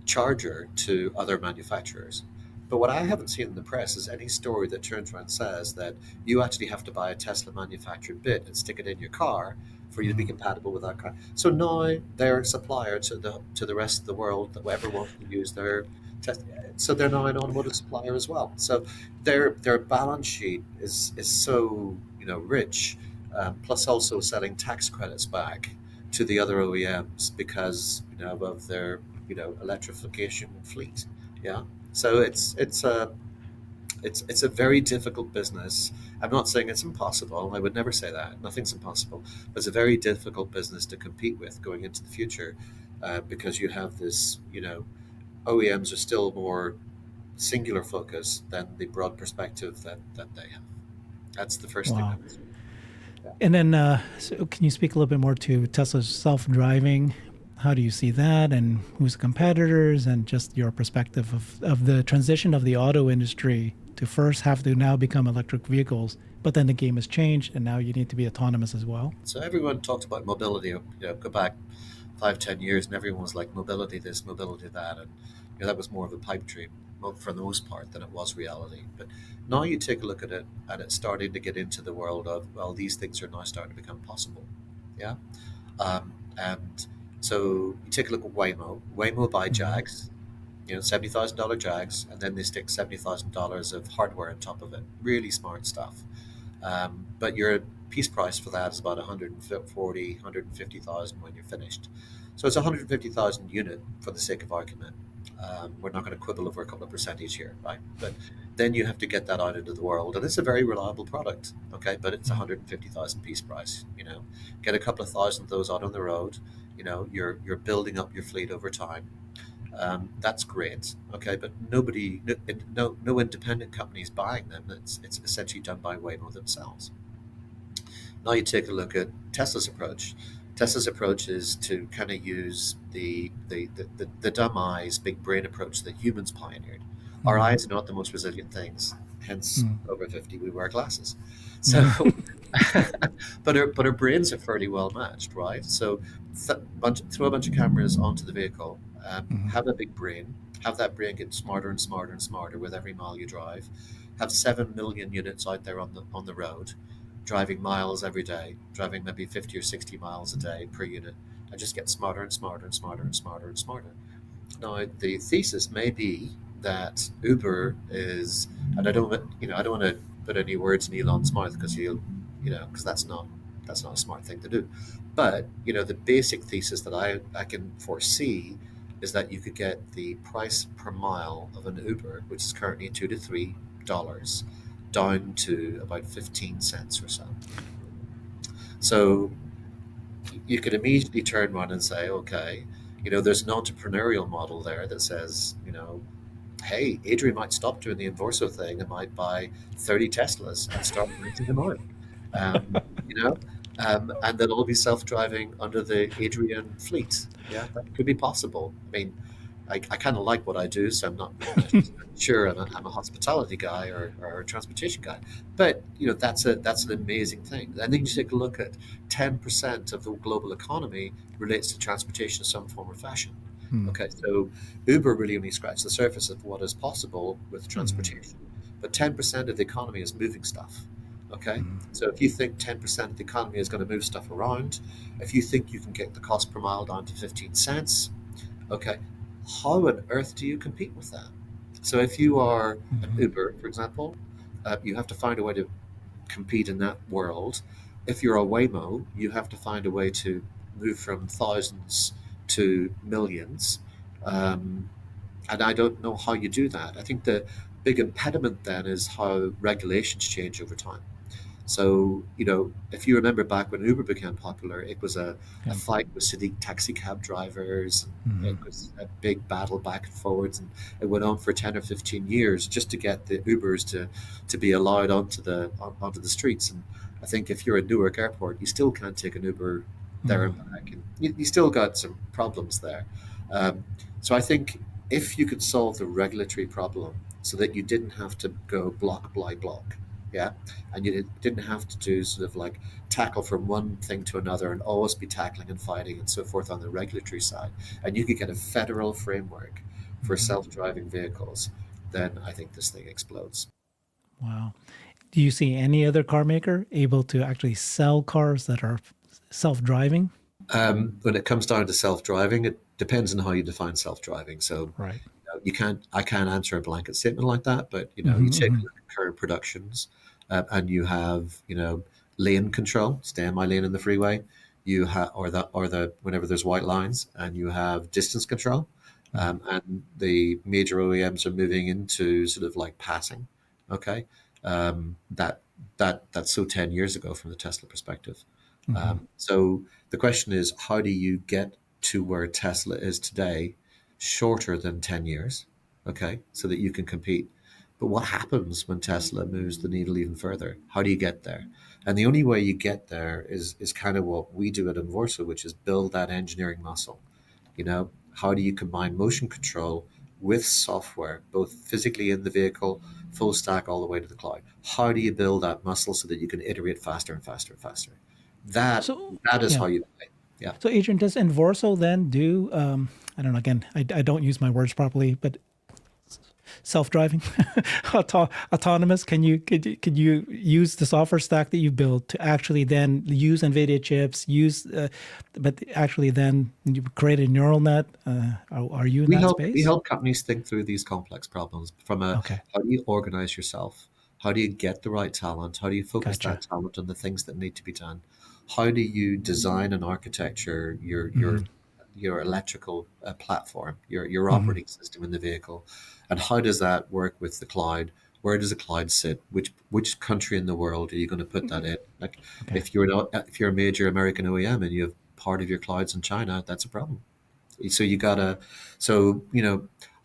charger to other manufacturers. But what I haven't seen in the press is any story that turns around and says that you actually have to buy a Tesla manufactured bit and stick it in your car for you to be Hmm. compatible with that car. So now they're a supplier to the rest of the world that whoever wants to use their test. So they're now an automotive supplier as well. So their balance sheet is so rich, plus also selling tax credits back to the other OEMs because of their electrification fleet. Yeah, so it's a very difficult business. I'm not saying it's impossible. I would never say that. Nothing's impossible. But it's a very difficult business to compete with going into the future because you have this. OEMs are still more singular focus than the broad perspective that they have. That's the first thing I Wow. would say. Yeah. And then, so can you speak a little bit more to Tesla's self-driving? How do you see that, and who's the competitors, and just your perspective of the transition of the auto industry to first have to now become electric vehicles, but then the game has changed, and now you need to be autonomous as well. So everyone talked about mobility. Go back 5, 10 years, and everyone was like mobility this, mobility that, and that was more of a pipe dream for the most part than it was reality. But now you take a look at it, and it's starting to get into the world of well, these things are now starting to become possible. Yeah, and so you take a look at Waymo. Waymo by Hmm. Jags. $70,000 Jags, and then they stick $70,000 of hardware on top of it. Really smart stuff. But your piece price for that is about 140, 150,000 when you're finished. So it's 150,000 unit for the sake of argument. We're not going to quibble over a couple of percentage here, right? But then you have to get that out into the world, and it's a very reliable product, okay? But it's 150,000 piece price. Get a couple of thousand of those out on the road. You're building up your fleet over time. That's great, okay, but no independent companies buying them. It's essentially done by Waymo themselves. Now you take a look at Tesla's approach. Tesla's approach is to kind of use the dumb eyes, big brain approach that humans pioneered. Our eyes are not the most resilient things. Hence, over 50, we wear glasses. So, but our brains are fairly well matched, right? So, throw a bunch of cameras onto the vehicle, have a big brain, have that brain get smarter and smarter and smarter with every mile you drive, have 7 million units out there on the road, driving miles every day, driving maybe 50 or 60 miles a day per unit, and just get smarter and smarter and smarter and smarter and smarter. Now, the thesis may be that Uber is, and I don't want to put any words in Elon's mouth because that's not a smart thing to do. But the basic thesis that I can foresee is that you could get the price per mile of an Uber, which is currently $2 to $3, down to about 15 cents or so. So you could immediately turn around and say, okay, there's an entrepreneurial model there that says, hey, Adrian might stop doing the Invorso thing and might buy 30 Teslas and start renting them out. And they'll all be self-driving under the Adrian fleet. Yeah, that could be possible. I mean, I kind of like what I do, so I'm not sure I'm a hospitality guy or a transportation guy. But that's an amazing thing. And then you take a look at 10% of the global economy relates to transportation in some form or fashion. Okay, so Uber really only scratched the surface of what is possible with transportation, but 10% of the economy is moving stuff. Okay, so if you think 10% of the economy is going to move stuff around, if you think you can get the cost per mile down to 15 cents, okay, how on earth do you compete with that? So if you are an Uber, for example, you have to find a way to compete in that world. If you're a Waymo, you have to find a way to move from thousands to millions. And I don't know how you do that. I think the big impediment then is how regulations change over time. So, if you remember back when Uber became popular, it was a fight with city taxi cab drivers. It was a big battle back and forwards, and it went on for 10 or 15 years just to get the Ubers to be allowed onto the streets. And I think if you're at Newark Airport, you still can't take an Uber there and back. And you still got some problems there. So I think if you could solve the regulatory problem so that you didn't have to go block by block, yeah, and you didn't have to do sort of like tackle from one thing to another and always be tackling and fighting and so forth on the regulatory side, and you could get a federal framework for self-driving vehicles, then I think this thing explodes. Wow. Do you see any other car maker able to actually sell cars that are self-driving? When it comes down to self-driving, it depends on how you define self-driving. So Right. I can't answer a blanket statement like that, but you take a look at current productions, and you have lane control, stay in my lane in the freeway. You have or the whenever there's white lines, and you have distance control, and the major OEMs are moving into sort of like passing. Okay, that's so 10 years ago from the Tesla perspective. So the question is, how do you get to where Tesla is today, shorter than 10 years, okay, so that you can compete? But what happens when Tesla moves the needle even further? How do you get there? And the only way you get there is kind of what we do at Invorso, which is build that engineering muscle. How do you combine motion control with software, both physically in the vehicle, full stack, all the way to the cloud? How do you build that muscle so that you can iterate faster and faster and faster? That is how you play. Yeah. So, Adrian, does Invorso then do, I don't know, again, I don't use my words properly, but self-driving, autonomous? Could you use the software stack that you built to actually then use NVIDIA chips, but actually then you create a neural net? Are you in that We space? help companies think through these complex problems from a Okay, how do you organize yourself? How do you get the right talent? How do you focus that gotcha. talent on the things that need to be done? How do you design and architecture Hmm. your electrical platform, your Hmm. operating system in the vehicle, and how does that work with the cloud? Where does the cloud sit? Which country in the world are you going to put that in? Like, Okay. if you're a major American OEM and you have part of your clouds in China, that's a problem. So you gotta, so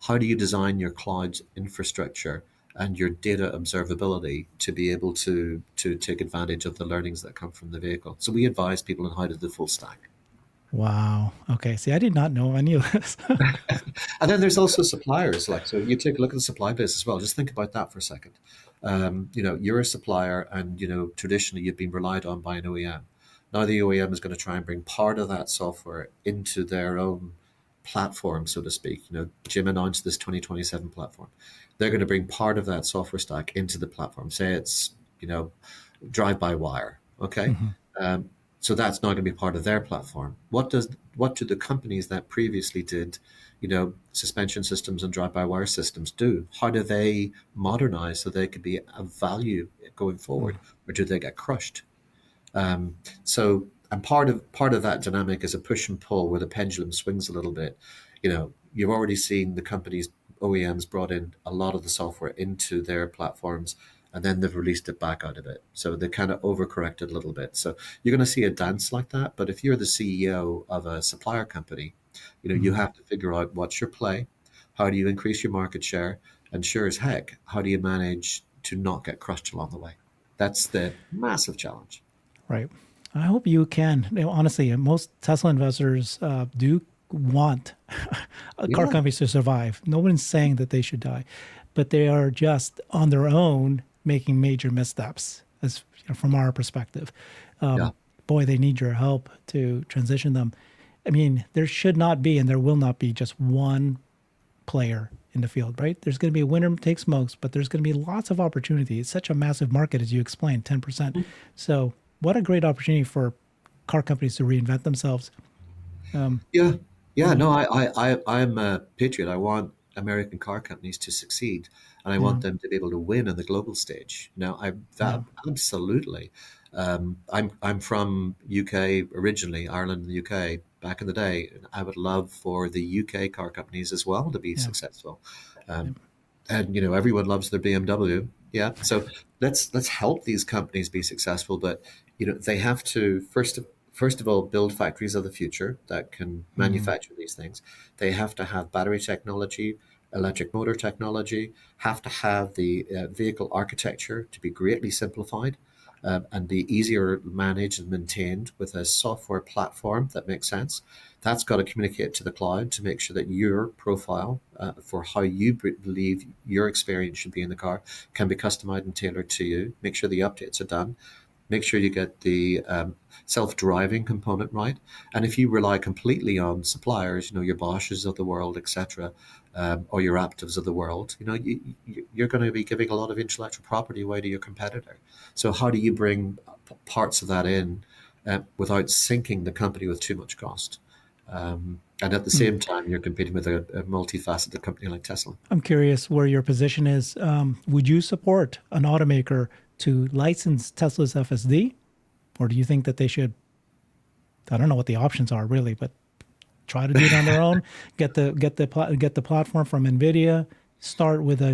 how do you design your cloud infrastructure and your data observability to be able to take advantage of the learnings that come from the vehicle? So we advise people on how to do the full stack. Wow. Okay. See, I did not know any of this. And then there's also suppliers. Like, so you take a look at the supply base as well. Just think about that for a second. You're a supplier, and traditionally you've been relied on by an OEM. Now the OEM is going to try and bring part of that software into their own platform, so to speak. Jim announced this 2027 platform. They're going to bring part of that software stack into the platform. Say it's drive by wire. Okay. Hmm. Um, so that's not going to be part of their platform. What do the companies that previously did, suspension systems and drive-by-wire systems do? How do they modernize so they could be of value going forward, or do they get crushed? And part of that dynamic is a push and pull where the pendulum swings a little bit. You've already seen the companies OEMs brought in a lot of the software into their platforms, and then they've released it back out of it. So they kind of overcorrected a little bit. So you're going to see a dance like that. But if you're the CEO of a supplier company, you Hmm. have to figure out what's your play, how do you increase your market share, and sure as heck, how do you manage to not get crushed along the way? That's the massive challenge. Right. I hope you can. Honestly, most Tesla investors do want car Yeah, companies to survive. No one's saying that they should die, but they are just on their own making major missteps, as from our perspective. yeah. Boy, they need your help to transition them. I mean, there should not be, and there will not be, just one player in the field, right? There's going to be a winner takes most, but there's going to be lots of opportunity. It's such a massive market, as you explained, 10%. So, what a great opportunity for car companies to reinvent themselves. Um, Yeah, yeah. yeah, No, I'm a patriot. I want American car companies to succeed, and I yeah, want them to be able to win on the global stage. yeah. That absolutely. I'm from UK originally, Ireland and the UK back in the day. And I would love for the UK car companies as well to be Yeah. successful. Yeah. And everyone loves their BMW. Yeah, so let's help these companies be successful, but they have to first of all build factories of the future that can Mm, manufacture these things. They have to have battery technology, electric motor technology, have to have the vehicle architecture to be greatly simplified, and be easier managed and maintained with a software platform that makes sense. That's got to communicate to the cloud to make sure that your profile for how you believe your experience should be in the car can be customized and tailored to you. Make sure the updates are done. Make sure you get the self-driving component right. And if you rely completely on suppliers, your Bosches of the world, etc., or your Aptives of the world, you're going to be giving a lot of intellectual property away to your competitor. So how do you bring parts of that in without sinking the company with too much cost? And at the mm. same time, you're competing with a multifaceted company like Tesla. I'm curious where your position is. Would you support an automaker to license Tesla's FSD, or do you think that they should? I don't know what the options are really, but try to do it on their own. Get the platform from NVIDIA. Start with a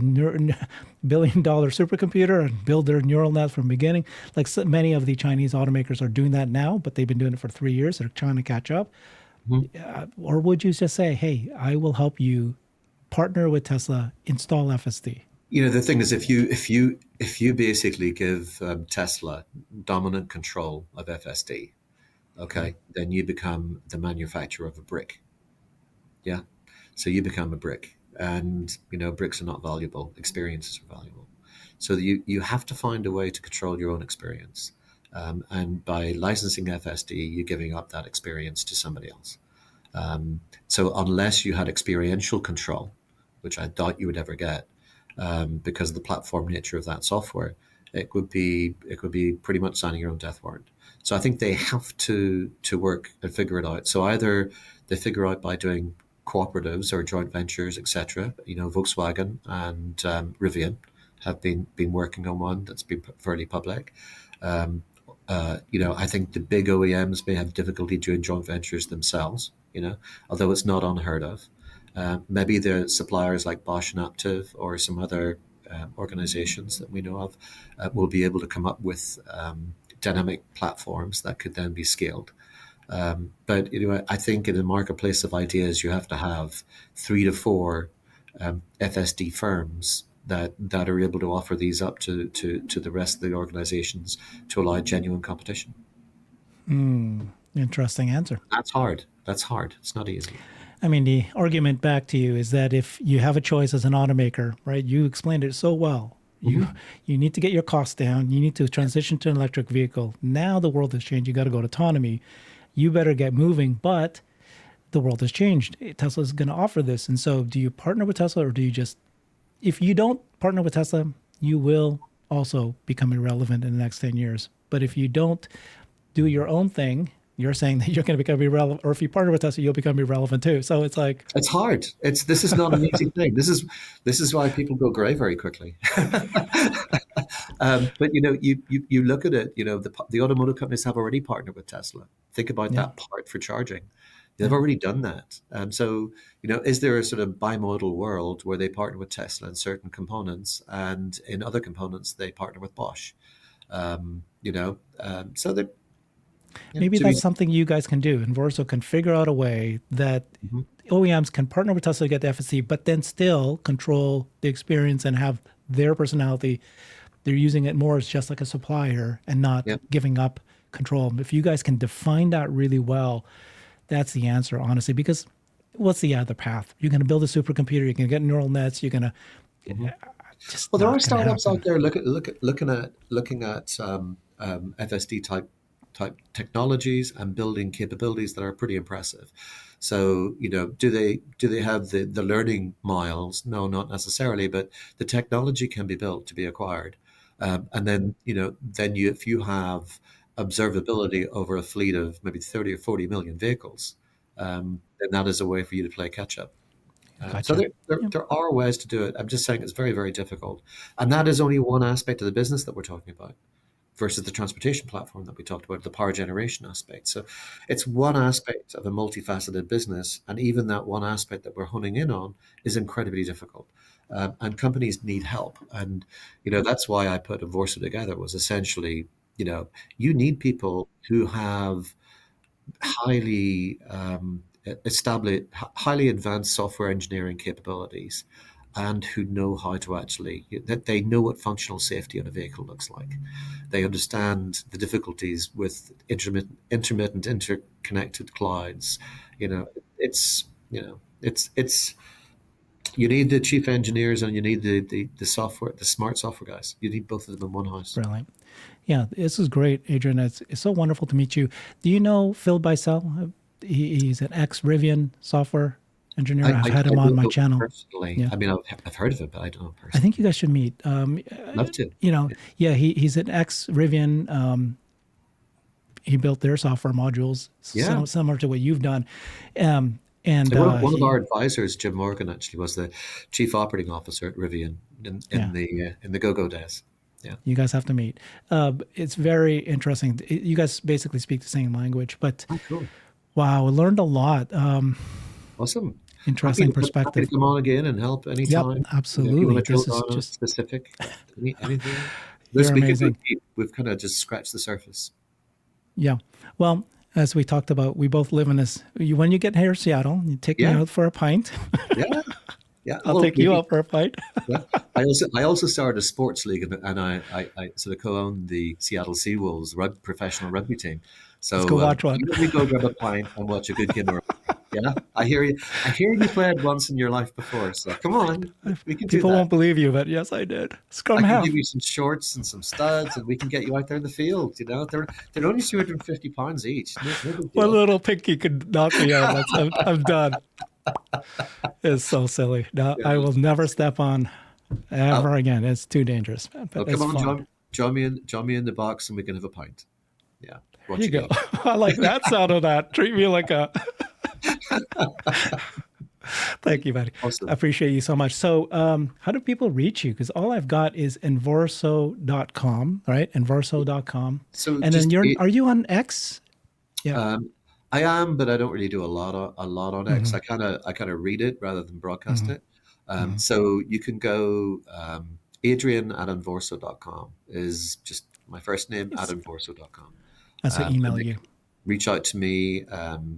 billion-dollar supercomputer and build their neural net from the beginning. Like so many of the Chinese automakers are doing that now, but they've been doing it for 3 years. They're trying to catch up. Mhm. Or would you just say, "Hey, I will help you partner with Tesla, install FSD"? The thing is, if you basically give Tesla dominant control of FSD, Mm. okay, then you become the manufacturer of a brick. Yeah, so you become a brick, and bricks are not valuable. Experiences are valuable. So you have to find a way to control your own experience, and by licensing FSD, you're giving up that experience to somebody else. So unless you had experiential control, which I doubt you would ever get, because of the platform nature of that software, it would be pretty much signing your own death warrant. So I think they have to work and figure it out. So either they figure out by doing cooperatives or joint ventures, etc. Volkswagen and Rivian have been working on one that's been fairly public. Um, I think the big OEMs may have difficulty doing joint ventures themselves. Although it's not unheard of. Maybe the suppliers like Bosch and Aptiv or some other organizations that we know of will be able to come up with dynamic platforms that could then be scaled. But I think in the marketplace of ideas, you have to have 3 to 4 FSD firms that are able to offer these up to the rest of the organizations to allow genuine competition. Interesting answer. That's hard. It's not easy. I mean, the argument back to you is that if you have a choice as an automaker, right, you explained it so well. You need to get your costs down. You need to transition to an electric vehicle. Now the world has changed. You got to go to autonomy. You better get moving. But the world has changed. Tesla is going to offer this. And so do you partner with Tesla, or do you just, if you don't partner with Tesla, you will also become irrelevant in the next 10 years. But if you don't do your own thing, you're saying that you're going to become irrelevant, or if you partner with Tesla, you'll become irrelevant too. So it's like, it's hard. This is not an easy thing. This is why people go grey very quickly. But you look at it. The automotive companies have already partnered with Tesla. Think about that part for charging. They've already done that. So is there a sort of bimodal world where they partner with Tesla in certain components, and in other components they partner with Bosch? So that. Maybe that's something you guys can do, and Verso can figure out a way that OEMs can partner with Tesla to get the FSC, but then still control the experience and have their personality. They're using it more as just like a supplier and not giving up control. If you guys can define that really well, that's the answer, honestly, because what's the other path? You're going to build a supercomputer, you're going to get neural nets, you're going to... Well, there are startups out there looking at FSD type technologies and building capabilities that are pretty impressive. So, do they have the learning miles? No, not necessarily, but the technology can be built to be acquired. And then, if you have observability over a fleet of maybe 30 or 40 million vehicles, then that is a way for you to play catch up. Gotcha. So there are ways to do it. I'm just saying it's very, very difficult. And that is only one aspect of the business that we're talking about, versus the transportation platform that we talked about, the power generation aspect. So it's one aspect of a multifaceted business, and even that one aspect that we're honing in on is incredibly difficult. And companies need help. And, that's why I put Avorso together, was essentially, you need people who have highly established, highly advanced software engineering capabilities, and who know how to that they know what functional safety on a vehicle looks like. They understand the difficulties with intermittent interconnected clouds. It's you need the chief engineers and you need the software, the smart software guys. You need both of them in one house. Brilliant. Yeah, this is great, Adrian. It's so wonderful to meet you. Do you know Phil Bicel? He's an ex-Rivian software engineer. I've had him on my channel. Personally. Yeah. I mean, I've heard of it, but I don't know personally. I think you guys should meet. Love to. He's an ex-Rivian. He built their software modules, similar to what you've done. And one of our advisors, Jim Morgan, actually was the chief operating officer at Rivian in the go-go days. Yeah, you guys have to meet. It's very interesting. You guys basically speak the same language, but cool. Wow, I learned a lot. Awesome. Interesting perspective. Happy to come on again and help anytime. Yep, absolutely. This is just specific. Anything. You're amazing. We've kind of just scratched the surface. Yeah. Well, as we talked about, we both live in this. When you get here to Seattle, you take me out for a pint. Yeah. I'll take you out for a pint. Yeah. I also started a sports league, and I sort of co-own the Seattle Seawolves professional rugby team. So let's go watch one. We go grab a pint and watch a good game of rugby. Yeah, I hear you played once in your life before, so come on, we can do that. People won't believe you, but yes, I did. Scrum half. I can give you some shorts and some studs, and we can get you out there in the field. They're only 250 pounds each. No one little pinky could knock me out. I'm done. It's so silly. No, I will never step on Ever again. It's too dangerous. But Come it's on, fun. join me in the box and we can have a pint. Yeah. There Watch you a go. game. I like that sound of that. Treat me like a. Thank you, buddy. I Awesome. appreciate you so much. So, how do people reach you? Because all I've got is envorso.com, right? Envorso.com. So And then are you on X? Yeah. I am, but I don't really do a lot on X. Mm-hmm. I kind of read it rather than broadcast Mm-hmm. it. Mm-hmm. So you can go Adrian at envorso.com is just my first name at envorso.com. That's an email you. Reach out to me.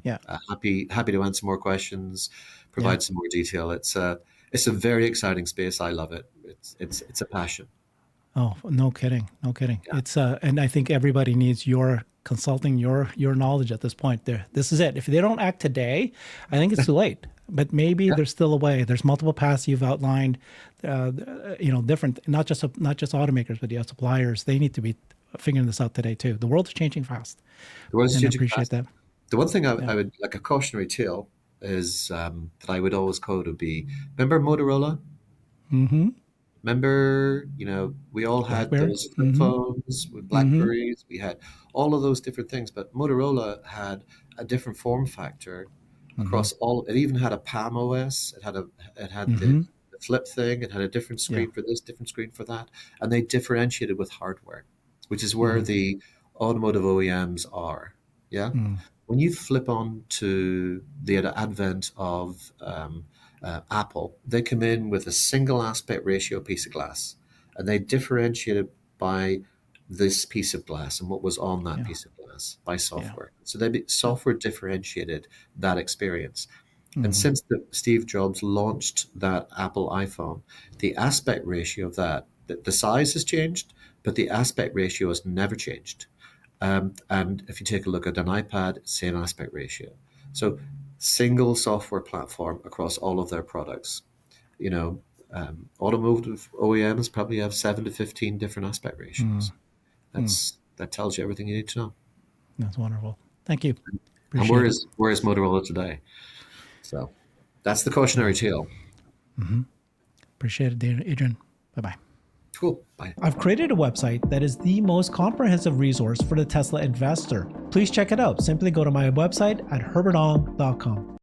Yeah. Happy to answer more questions, Yeah. provide some more detail. It's a very exciting space. I love it. It's a passion. Oh, no kidding. No kidding. Yeah. It's and I think everybody needs your consulting, your knowledge at this point. This is it. If they don't act today, I think it's too late. But maybe there's still a way. There's multiple paths you've outlined. Different, not just automakers, but suppliers. They need to be figuring this out today too. The world is changing fast. The world's And I changing appreciate fast. that. The one thing I would like a cautionary tale is that I would always quote would be, remember Motorola? Mm-hmm. Remember, we all had BlackBerry? those flip phones with Blackberries. We had all of those different things, but Motorola had a different form factor across all. It even had a Palm OS. It had the flip thing. It had a different screen for this, different screen for that, and they differentiated with hardware, which is where the automotive OEMs are. Yeah. When you flip on to the advent of Apple, they come in with a single aspect ratio piece of glass, and they differentiate it by this piece of glass and what was on that piece of glass by software. So software differentiated that experience. And since Steve Jobs launched that Apple iPhone, the aspect ratio of that, the size has changed, but the aspect ratio has never changed. And if you take a look at an iPad, same aspect ratio. So single software platform across all of their products. Automotive OEMs probably have 7 to 15 different aspect ratios. That tells you everything you need to know. That's wonderful. Thank you. And where is Motorola today? So that's the cautionary tale. Appreciate it, Adrian. Bye-bye. Cool. Bye. I've created a website that is the most comprehensive resource for the Tesla investor. Please check it out. Simply go to my website at herbertong.com.